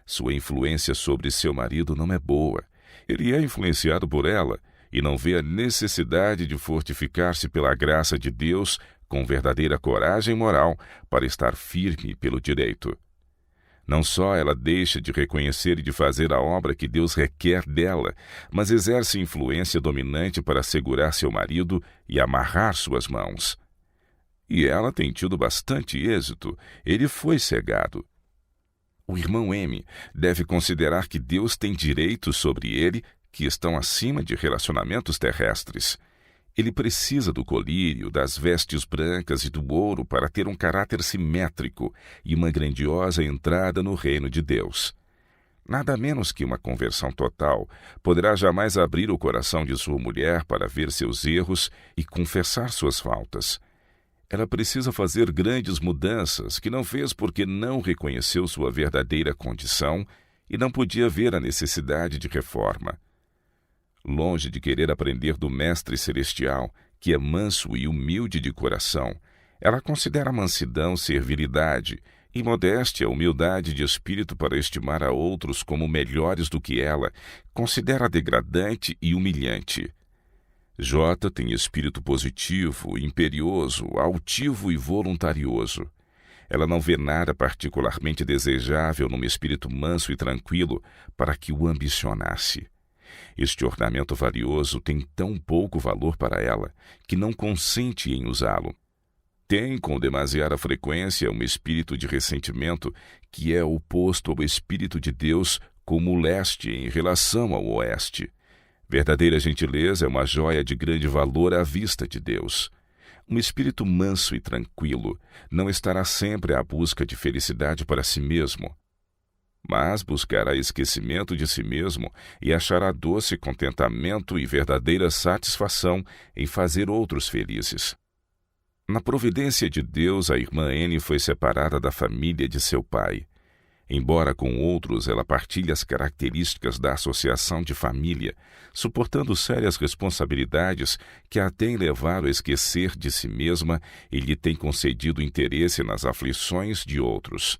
Sua influência sobre seu marido não é boa. Ele é influenciado por ela e não vê a necessidade de fortificar-se pela graça de Deus com verdadeira coragem moral para estar firme pelo direito. Não só ela deixa de reconhecer e de fazer a obra que Deus requer dela, mas exerce influência dominante para segurar seu marido e amarrar suas mãos. E ela tem tido bastante êxito. Ele foi cegado. O irmão M deve considerar que Deus tem direitos sobre ele que estão acima de relacionamentos terrestres. Ele precisa do colírio, das vestes brancas e do ouro para ter um caráter simétrico e uma grandiosa entrada no reino de Deus. Nada menos que uma conversão total poderá jamais abrir o coração de sua mulher para ver seus erros e confessar suas faltas. Ela precisa fazer grandes mudanças que não fez porque não reconheceu sua verdadeira condição e não podia ver a necessidade de reforma. Longe de querer aprender do Mestre Celestial, que é manso e humilde de coração, ela considera a mansidão servilidade e modéstia humildade de espírito para estimar a outros como melhores do que ela, considera degradante e humilhante. J tem espírito positivo, imperioso, altivo e voluntarioso. Ela não vê nada particularmente desejável num espírito manso e tranquilo para que o ambicionasse. Este ornamento valioso tem tão pouco valor para ela que não consente em usá-lo. Tem com demasiada frequência um espírito de ressentimento que é oposto ao Espírito de Deus como o leste em relação ao oeste. Verdadeira gentileza é uma joia de grande valor à vista de Deus. Um espírito manso e tranquilo não estará sempre à busca de felicidade para si mesmo, mas buscará esquecimento de si mesmo e achará doce contentamento e verdadeira satisfação em fazer outros felizes. Na providência de Deus, a irmã N foi separada da família de seu pai. Embora com outros ela partilhe as características da associação de família, suportando sérias responsabilidades que a têm levado a esquecer de si mesma e lhe têm concedido interesse nas aflições de outros.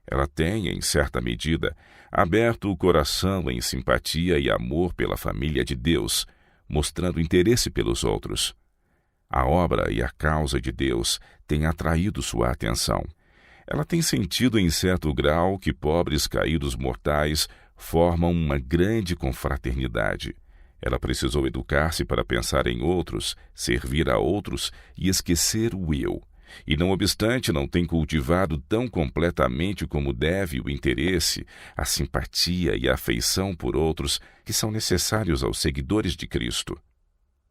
Ela tem, em certa medida, aberto o coração em simpatia e amor pela família de Deus, mostrando interesse pelos outros. A obra e a causa de Deus têm atraído sua atenção. Ela tem sentido em certo grau que pobres caídos mortais formam uma grande confraternidade. Ela precisou educar-se para pensar em outros, servir a outros e esquecer o eu. E, não obstante, não tem cultivado tão completamente como deve o interesse, a simpatia e a afeição por outros que são necessários aos seguidores de Cristo.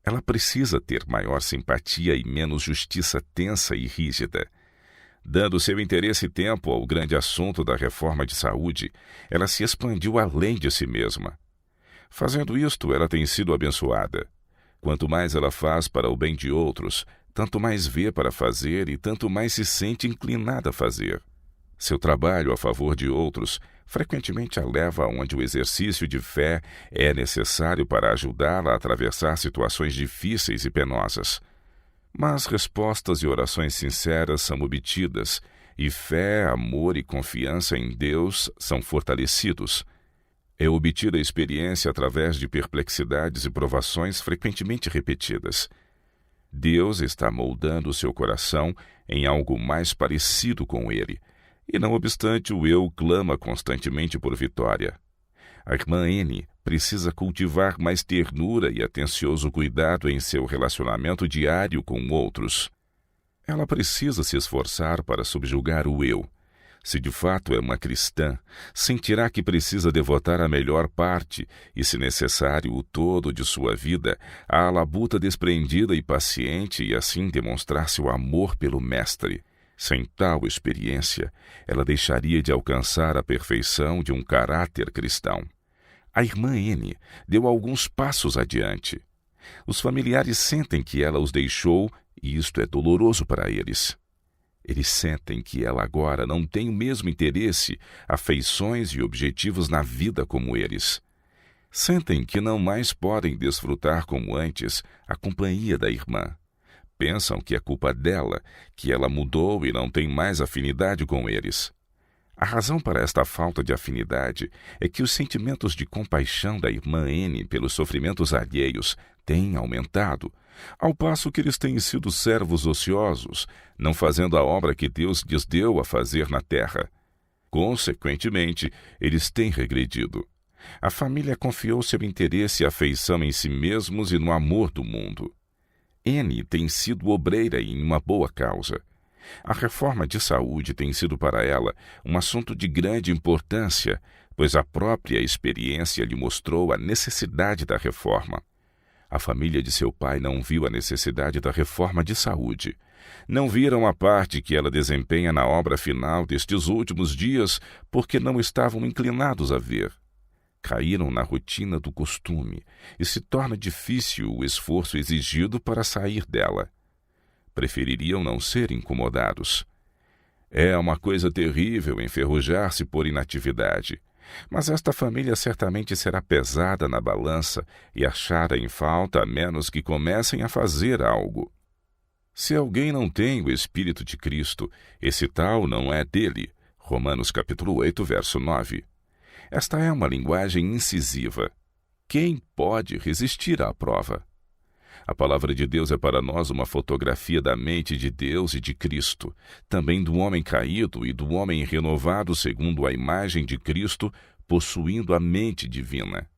Ela precisa ter maior simpatia e menos justiça tensa e rígida. Dando seu interesse e tempo ao grande assunto da reforma de saúde, ela se expandiu além de si mesma. Fazendo isto, ela tem sido abençoada. Quanto mais ela faz para o bem de outros, tanto mais vê para fazer e tanto mais se sente inclinada a fazer. Seu trabalho a favor de outros frequentemente a leva onde o exercício de fé é necessário para ajudá-la a atravessar situações difíceis e penosas. Mas respostas e orações sinceras são obtidas, e fé, amor e confiança em Deus são fortalecidos. É obtida a experiência através de perplexidades e provações frequentemente repetidas. Deus está moldando seu coração em algo mais parecido com ele, e não obstante o eu clama constantemente por vitória. A irmã N precisa cultivar mais ternura e atencioso cuidado em seu relacionamento diário com outros. Ela precisa se esforçar para subjugar o eu. Se de fato é uma cristã, sentirá que precisa devotar a melhor parte e, se necessário, o todo de sua vida à labuta desprendida e paciente e assim demonstrar seu amor pelo Mestre. Sem tal experiência, ela deixaria de alcançar a perfeição de um caráter cristão. A irmã N deu alguns passos adiante. Os familiares sentem que ela os deixou e isto é doloroso para eles. Eles sentem que ela agora não tem o mesmo interesse, afeições e objetivos na vida como eles. Sentem que não mais podem desfrutar como antes a companhia da irmã. Pensam que é culpa dela, que ela mudou e não tem mais afinidade com eles. A razão para esta falta de afinidade é que os sentimentos de compaixão da irmã N pelos sofrimentos alheios têm aumentado, ao passo que eles têm sido servos ociosos, não fazendo a obra que Deus lhes deu a fazer na terra. Consequentemente, eles têm regredido. A família confiou seu interesse e afeição em si mesmos e no amor do mundo. N tem sido obreira em uma boa causa. A reforma de saúde tem sido para ela um assunto de grande importância, pois a própria experiência lhe mostrou a necessidade da reforma. A família de seu pai não viu a necessidade da reforma de saúde. Não viram a parte que ela desempenha na obra final destes últimos dias porque não estavam inclinados a ver. Caíram na rotina do costume e se torna difícil o esforço exigido para sair dela. Prefeririam não ser incomodados. É uma coisa terrível enferrujar-se por inatividade. Mas esta família certamente será pesada na balança e achada em falta a menos que comecem a fazer algo. Se alguém não tem o Espírito de Cristo, esse tal não é dele. Romanos capítulo 8, verso 9. Esta é uma linguagem incisiva. Quem pode resistir à prova? A palavra de Deus é para nós uma fotografia da mente de Deus e de Cristo, também do homem caído e do homem renovado segundo a imagem de Cristo, possuindo a mente divina.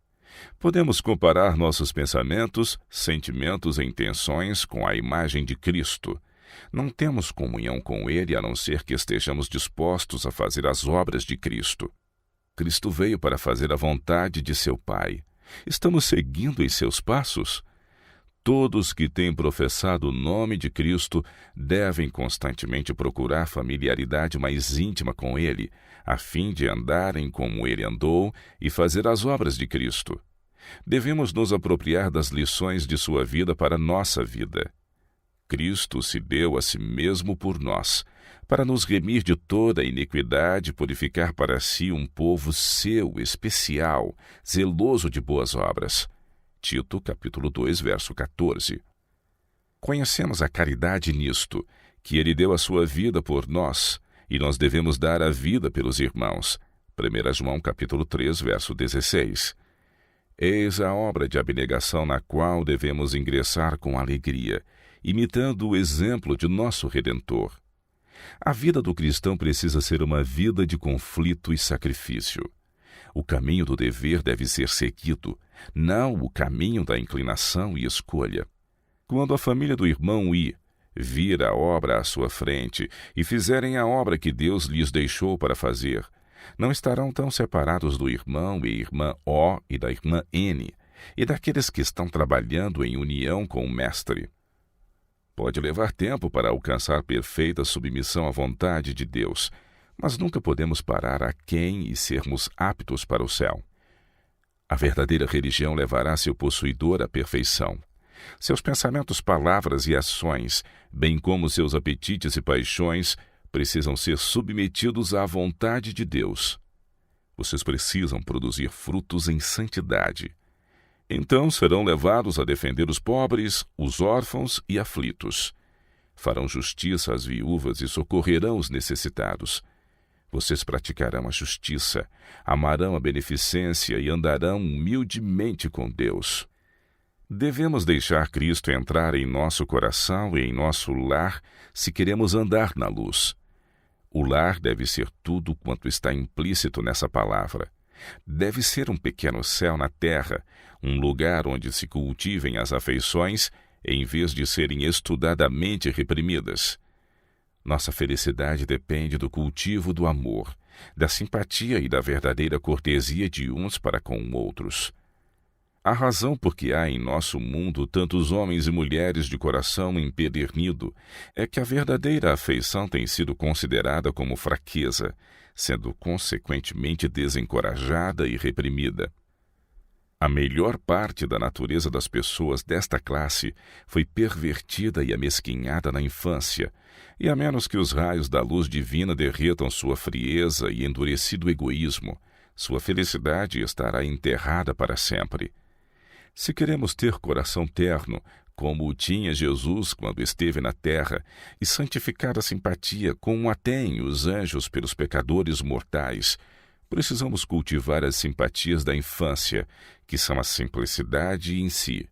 Podemos comparar nossos pensamentos, sentimentos e intenções com a imagem de Cristo. Não temos comunhão com Ele a não ser que estejamos dispostos a fazer as obras de Cristo. Cristo veio para fazer a vontade de seu Pai. Estamos seguindo em seus passos? Todos que têm professado o nome de Cristo devem constantemente procurar familiaridade mais íntima com Ele, a fim de andarem como Ele andou e fazer as obras de Cristo. Devemos nos apropriar das lições de sua vida para nossa vida. Cristo se deu a si mesmo por nós, para nos remir de toda a iniquidade e purificar para si um povo seu, especial, zeloso de boas obras. Tito, capítulo 2, verso 14. Conhecemos a caridade nisto, que ele deu a sua vida por nós, e nós devemos dar a vida pelos irmãos. 1 João, capítulo 3, verso 16. Eis a obra de abnegação na qual devemos ingressar com alegria, imitando o exemplo de nosso Redentor. A vida do cristão precisa ser uma vida de conflito e sacrifício. O caminho do dever deve ser seguido, não o caminho da inclinação e escolha. Quando a família do irmão I vir a obra à sua frente e fizerem a obra que Deus lhes deixou para fazer, não estarão tão separados do irmão e irmã O e da irmã N, e daqueles que estão trabalhando em união com o Mestre. Pode levar tempo para alcançar perfeita submissão à vontade de Deus, mas nunca podemos parar aquém e sermos aptos para o céu. A verdadeira religião levará seu possuidor à perfeição. Seus pensamentos, palavras e ações, bem como seus apetites e paixões, precisam ser submetidos à vontade de Deus. Vocês precisam produzir frutos em santidade. Então serão levados a defender os pobres, os órfãos e aflitos. Farão justiça às viúvas e socorrerão os necessitados. Vocês praticarão a justiça, amarão a beneficência e andarão humildemente com Deus. Devemos deixar Cristo entrar em nosso coração e em nosso lar se queremos andar na luz. O lar deve ser tudo quanto está implícito nessa palavra. Deve ser um pequeno céu na terra, um lugar onde se cultivem as afeições, em vez de serem estudadamente reprimidas. Nossa felicidade depende do cultivo do amor, da simpatia e da verdadeira cortesia de uns para com outros. A razão por que há em nosso mundo tantos homens e mulheres de coração empedernido é que a verdadeira afeição tem sido considerada como fraqueza, sendo consequentemente desencorajada e reprimida. A melhor parte da natureza das pessoas desta classe foi pervertida e amesquinhada na infância, e a menos que os raios da luz divina derretam sua frieza e endurecido egoísmo, sua felicidade estará enterrada para sempre. Se queremos ter coração terno, como o tinha Jesus quando esteve na terra, e santificar a simpatia como a têm os anjos pelos pecadores mortais, precisamos cultivar as simpatias da infância, que são a simplicidade em si.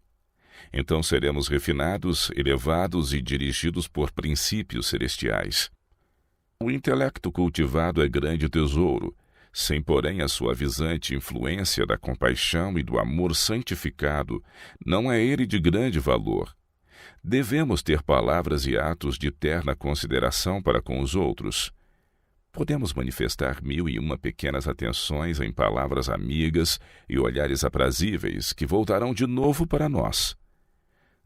Então seremos refinados, elevados e dirigidos por princípios celestiais. O intelecto cultivado é grande tesouro, sem porém a suavizante influência da compaixão e do amor santificado, não é ele de grande valor. Devemos ter palavras e atos de terna consideração para com os outros. Podemos manifestar 1001 pequenas atenções em palavras amigas e olhares aprazíveis que voltarão de novo para nós.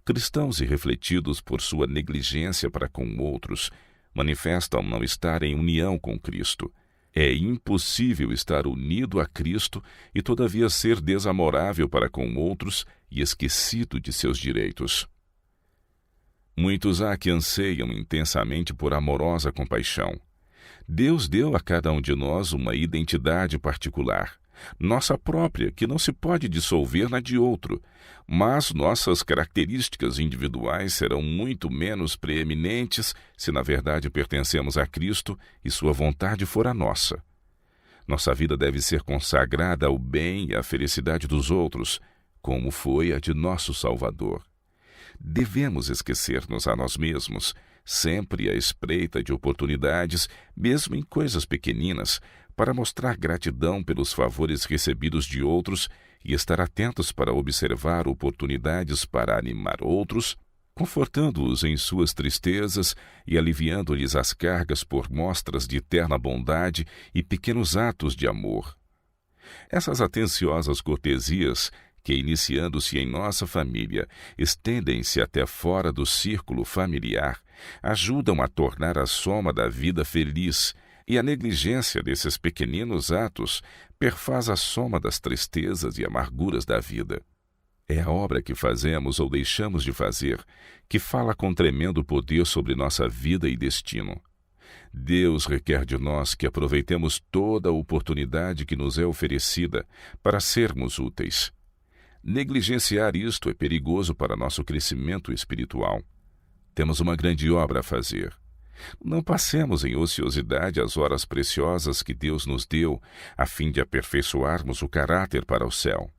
Cristãos irrefletidos por sua negligência para com outros manifestam não estar em união com Cristo. É impossível estar unido a Cristo e todavia ser desamorável para com outros e esquecido de seus direitos. Muitos há que anseiam intensamente por amorosa compaixão. Deus deu a cada um de nós uma identidade particular, nossa própria, que não se pode dissolver na de outro, mas nossas características individuais serão muito menos preeminentes se na verdade pertencemos a Cristo e sua vontade for a nossa. Nossa vida deve ser consagrada ao bem e à felicidade dos outros, como foi a de nosso Salvador. Devemos esquecer-nos a nós mesmos, sempre à espreita de oportunidades, mesmo em coisas pequeninas, para mostrar gratidão pelos favores recebidos de outros e estar atentos para observar oportunidades para animar outros, confortando-os em suas tristezas e aliviando-lhes as cargas por mostras de eterna bondade e pequenos atos de amor. Essas atenciosas cortesias, que iniciando-se em nossa família, estendem-se até fora do círculo familiar, ajudam a tornar a soma da vida feliz, e a negligência desses pequeninos atos perfaz a soma das tristezas e amarguras da vida. É a obra que fazemos ou deixamos de fazer que fala com tremendo poder sobre nossa vida e destino. Deus requer de nós que aproveitemos toda a oportunidade que nos é oferecida para sermos úteis. Negligenciar isto é perigoso para nosso crescimento espiritual. Temos uma grande obra a fazer. Não passemos em ociosidade as horas preciosas que Deus nos deu, a fim de aperfeiçoarmos o caráter para o céu.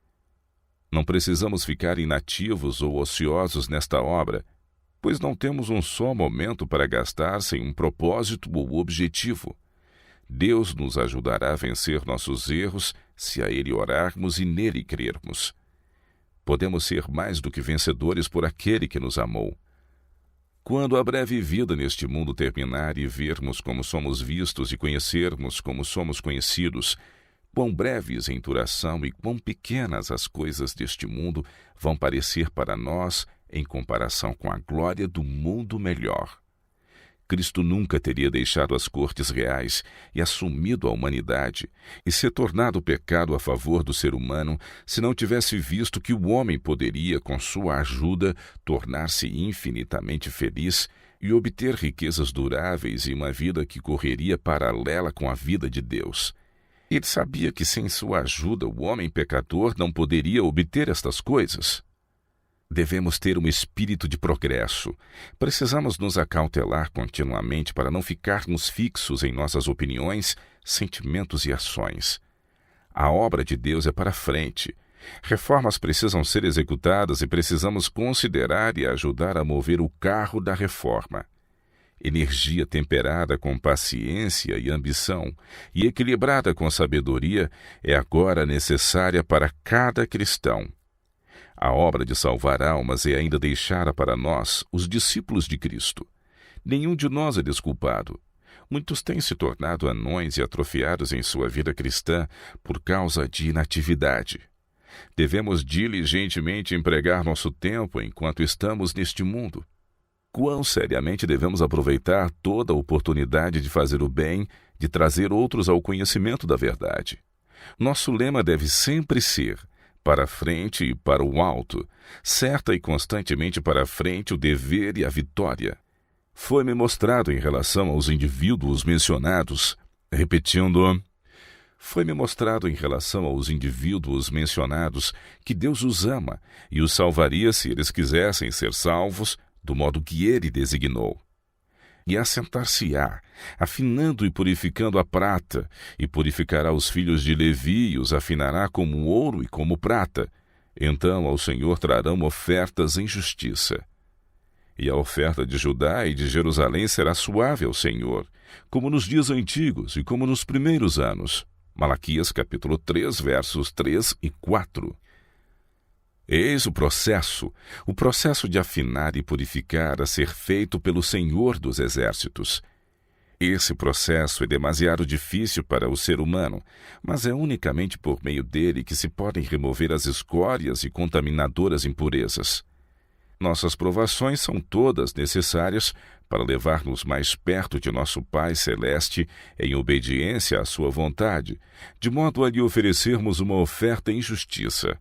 Não precisamos ficar inativos ou ociosos nesta obra, pois não temos um só momento para gastar sem um propósito ou objetivo. Deus nos ajudará a vencer nossos erros se a Ele orarmos e nele crermos. Podemos ser mais do que vencedores por aquele que nos amou. Quando a breve vida neste mundo terminar e vermos como somos vistos e conhecermos como somos conhecidos, quão breves em duração e quão pequenas as coisas deste mundo vão parecer para nós em comparação com a glória do mundo melhor. Cristo nunca teria deixado as cortes reais e assumido a humanidade e se tornado pecado a favor do ser humano se não tivesse visto que o homem poderia, com sua ajuda, tornar-se infinitamente feliz e obter riquezas duráveis e uma vida que correria paralela com a vida de Deus. Ele sabia que sem sua ajuda o homem pecador não poderia obter estas coisas. Devemos ter um espírito de progresso. Precisamos nos acautelar continuamente para não ficarmos fixos em nossas opiniões, sentimentos e ações. A obra de Deus é para frente. Reformas precisam ser executadas e precisamos considerar e ajudar a mover o carro da reforma. Energia temperada com paciência e ambição e equilibrada com sabedoria é agora necessária para cada cristão. A obra de salvar almas é ainda deixada para nós, os discípulos de Cristo. Nenhum de nós é desculpado. Muitos têm se tornado anões e atrofiados em sua vida cristã por causa de inatividade. Devemos diligentemente empregar nosso tempo enquanto estamos neste mundo. Quão seriamente devemos aproveitar toda a oportunidade de fazer o bem, de trazer outros ao conhecimento da verdade. Nosso lema deve sempre ser: para a frente e para o alto, certa e constantemente para a frente o dever e a vitória. Foi-me mostrado em relação aos indivíduos mencionados, foi-me mostrado em relação aos indivíduos mencionados que Deus os ama e os salvaria se eles quisessem ser salvos do modo que Ele designou. E assentar-se-á, afinando e purificando a prata, e purificará os filhos de Levi e os afinará como ouro e como prata. Então ao Senhor trarão ofertas em justiça. E a oferta de Judá e de Jerusalém será suave ao Senhor, como nos dias antigos e como nos primeiros anos. Malaquias capítulo 3, versos 3 e 4. Eis o processo de afinar e purificar a ser feito pelo Senhor dos Exércitos. Esse processo é demasiado difícil para o ser humano, mas é unicamente por meio dele que se podem remover as escórias e contaminadoras impurezas. Nossas provações são todas necessárias para levar-nos mais perto de nosso Pai Celeste em obediência à sua vontade, de modo a lhe oferecermos uma oferta em justiça.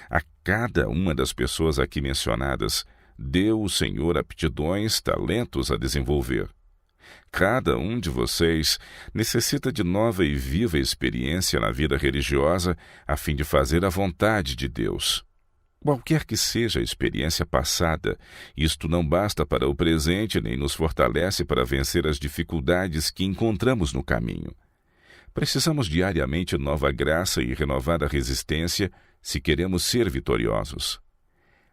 A cada uma das pessoas aqui mencionadas, deu o Senhor aptidões, talentos a desenvolver. Cada um de vocês necessita de nova e viva experiência na vida religiosa a fim de fazer a vontade de Deus. Qualquer que seja a experiência passada, isto não basta para o presente nem nos fortalece para vencer as dificuldades que encontramos no caminho. Precisamos diariamente nova graça e renovada resistência se queremos ser vitoriosos.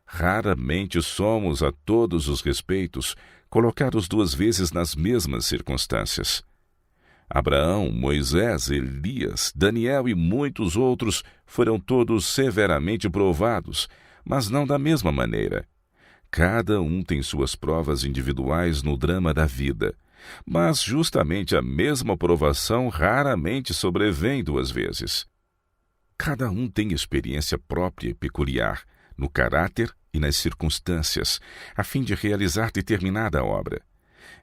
Raramente somos, a todos os respeitos, colocados duas vezes nas mesmas circunstâncias. Abraão, Moisés, Elias, Daniel e muitos outros foram todos severamente provados, mas não da mesma maneira. Cada um tem suas provas individuais no drama da vida, mas justamente a mesma provação raramente sobrevém duas vezes. Cada um tem experiência própria e peculiar, no caráter e nas circunstâncias, a fim de realizar determinada obra.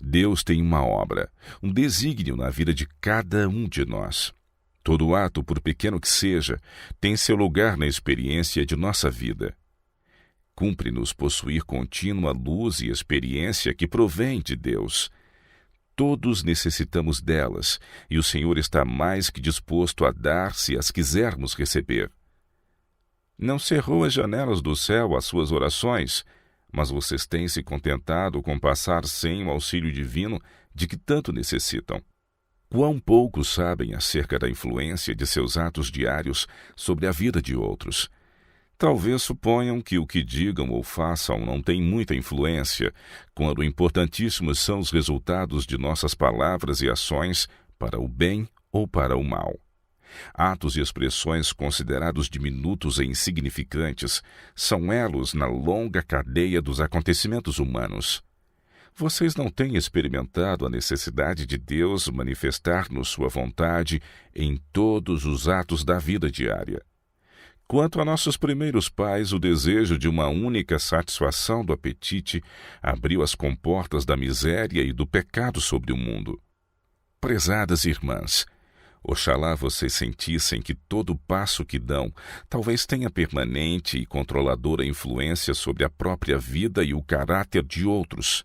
Deus tem uma obra, um desígnio na vida de cada um de nós. Todo ato, por pequeno que seja, tem seu lugar na experiência de nossa vida. Cumpre-nos possuir contínua luz e experiência que provém de Deus. Todos necessitamos delas, e o Senhor está mais que disposto a dar se as quisermos receber. Não cerrou as janelas do céu às suas orações, mas vocês têm se contentado com passar sem o auxílio divino de que tanto necessitam. Quão pouco sabem acerca da influência de seus atos diários sobre a vida de outros. Talvez suponham que o que digam ou façam não tem muita influência, quando importantíssimos são os resultados de nossas palavras e ações para o bem ou para o mal. Atos e expressões considerados diminutos e insignificantes são elos na longa cadeia dos acontecimentos humanos. Vocês não têm experimentado a necessidade de Deus manifestar-nos sua vontade em todos os atos da vida diária. Quanto a nossos primeiros pais, o desejo de uma única satisfação do apetite abriu as comportas da miséria e do pecado sobre o mundo. Prezadas irmãs, oxalá vocês sentissem que todo passo que dão talvez tenha permanente e controladora influência sobre a própria vida e o caráter de outros.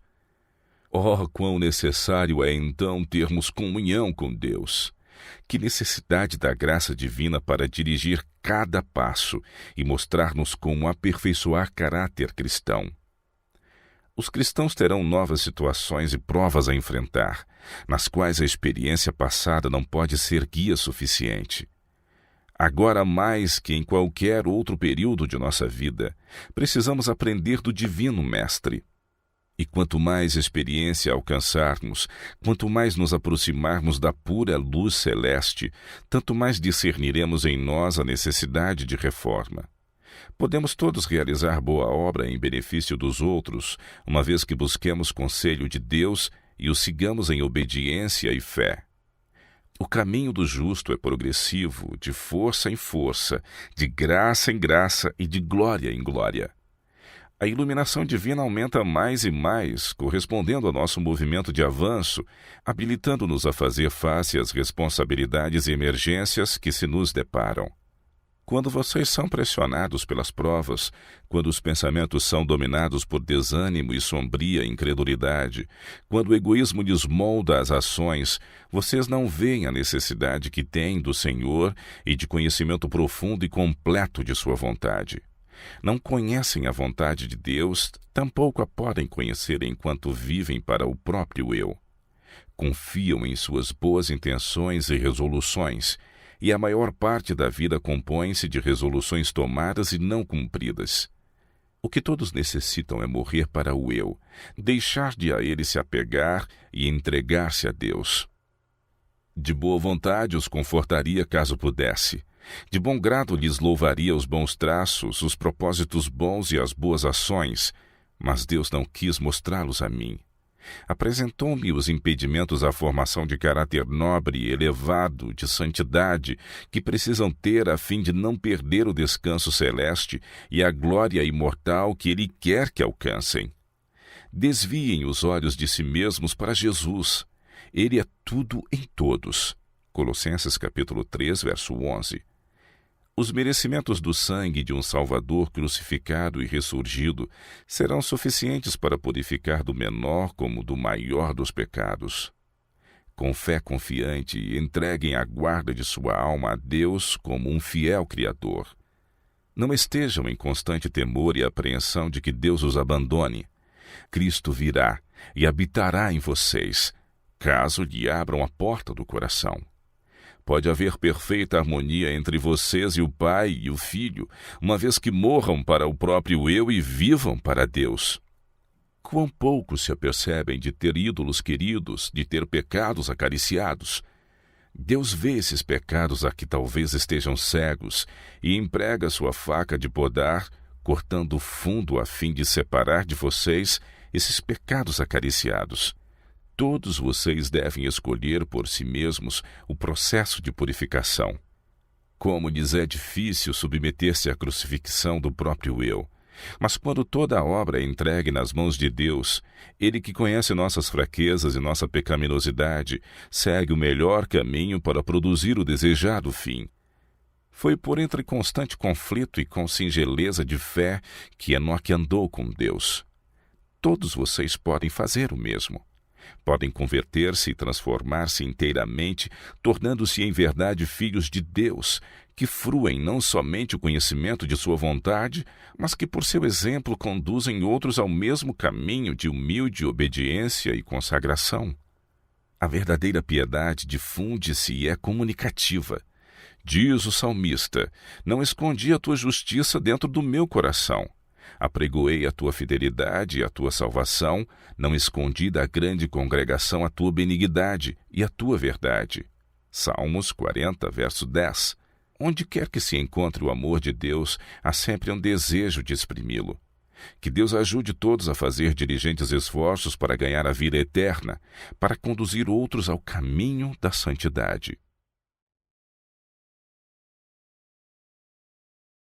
Oh, quão necessário é então termos comunhão com Deus! Que necessidade da graça divina para dirigir cada passo e mostrar-nos como aperfeiçoar caráter cristão. Os cristãos terão novas situações e provas a enfrentar, nas quais a experiência passada não pode ser guia suficiente. Agora, mais que em qualquer outro período de nossa vida, precisamos aprender do Divino Mestre. E quanto mais experiência alcançarmos, quanto mais nos aproximarmos da pura luz celeste, tanto mais discerniremos em nós a necessidade de reforma. Podemos todos realizar boa obra em benefício dos outros, uma vez que busquemos conselho de Deus e o sigamos em obediência e fé. O caminho do justo é progressivo, de força em força, de graça em graça e de glória em glória. A iluminação divina aumenta mais e mais, correspondendo ao nosso movimento de avanço, habilitando-nos a fazer face às responsabilidades e emergências que se nos deparam. Quando vocês são pressionados pelas provas, quando os pensamentos são dominados por desânimo e sombria incredulidade, quando o egoísmo lhes molda as ações, vocês não veem a necessidade que têm do Senhor e de conhecimento profundo e completo de sua vontade. Não conhecem a vontade de Deus, tampouco a podem conhecer enquanto vivem para o próprio eu. Confiam em suas boas intenções e resoluções, e a maior parte da vida compõe-se de resoluções tomadas e não cumpridas. O que todos necessitam é morrer para o eu, deixar de a ele se apegar e entregar-se a Deus. De boa vontade os confortaria caso pudesse. De bom grado lhes louvaria os bons traços, os propósitos bons e as boas ações, mas Deus não quis mostrá-los a mim. Apresentou-me os impedimentos à formação de caráter nobre e elevado, de santidade, que precisam ter a fim de não perder o descanso celeste e a glória imortal que Ele quer que alcancem. Desviem os olhos de si mesmos para Jesus. Ele é tudo em todos. Colossenses capítulo 3, verso 11. Os merecimentos do sangue de um Salvador crucificado e ressurgido serão suficientes para purificar do menor como do maior dos pecados. Com fé confiante, entreguem a guarda de sua alma a Deus como um fiel Criador. Não estejam em constante temor e apreensão de que Deus os abandone. Cristo virá e habitará em vocês, caso lhe abram a porta do coração. Pode haver perfeita harmonia entre vocês e o Pai e o Filho, uma vez que morram para o próprio eu e vivam para Deus. Quão pouco se apercebem de ter ídolos queridos, de ter pecados acariciados. Deus vê esses pecados a que talvez estejam cegos e emprega sua faca de podar, cortando fundo a fim de separar de vocês esses pecados acariciados. Todos vocês devem escolher por si mesmos o processo de purificação. Como lhes é difícil submeter-se à crucifixão do próprio eu. Mas quando toda a obra é entregue nas mãos de Deus, Ele que conhece nossas fraquezas e nossa pecaminosidade, segue o melhor caminho para produzir o desejado fim. Foi por entre constante conflito e com singeleza de fé que Enoque andou com Deus. Todos vocês podem fazer o mesmo. Podem converter-se e transformar-se inteiramente, tornando-se em verdade filhos de Deus, que fruem não somente o conhecimento de sua vontade, mas que por seu exemplo conduzem outros ao mesmo caminho de humilde obediência e consagração. A verdadeira piedade difunde-se e é comunicativa. Diz o salmista: não escondi a tua justiça dentro do meu coração. Apregoei a tua fidelidade e a tua salvação, não escondi da grande congregação a tua benignidade e a tua verdade. Salmos 40, verso 10. Onde quer que se encontre o amor de Deus, há sempre um desejo de exprimi-lo. Que Deus ajude todos a fazer diligentes esforços para ganhar a vida eterna, para conduzir outros ao caminho da santidade.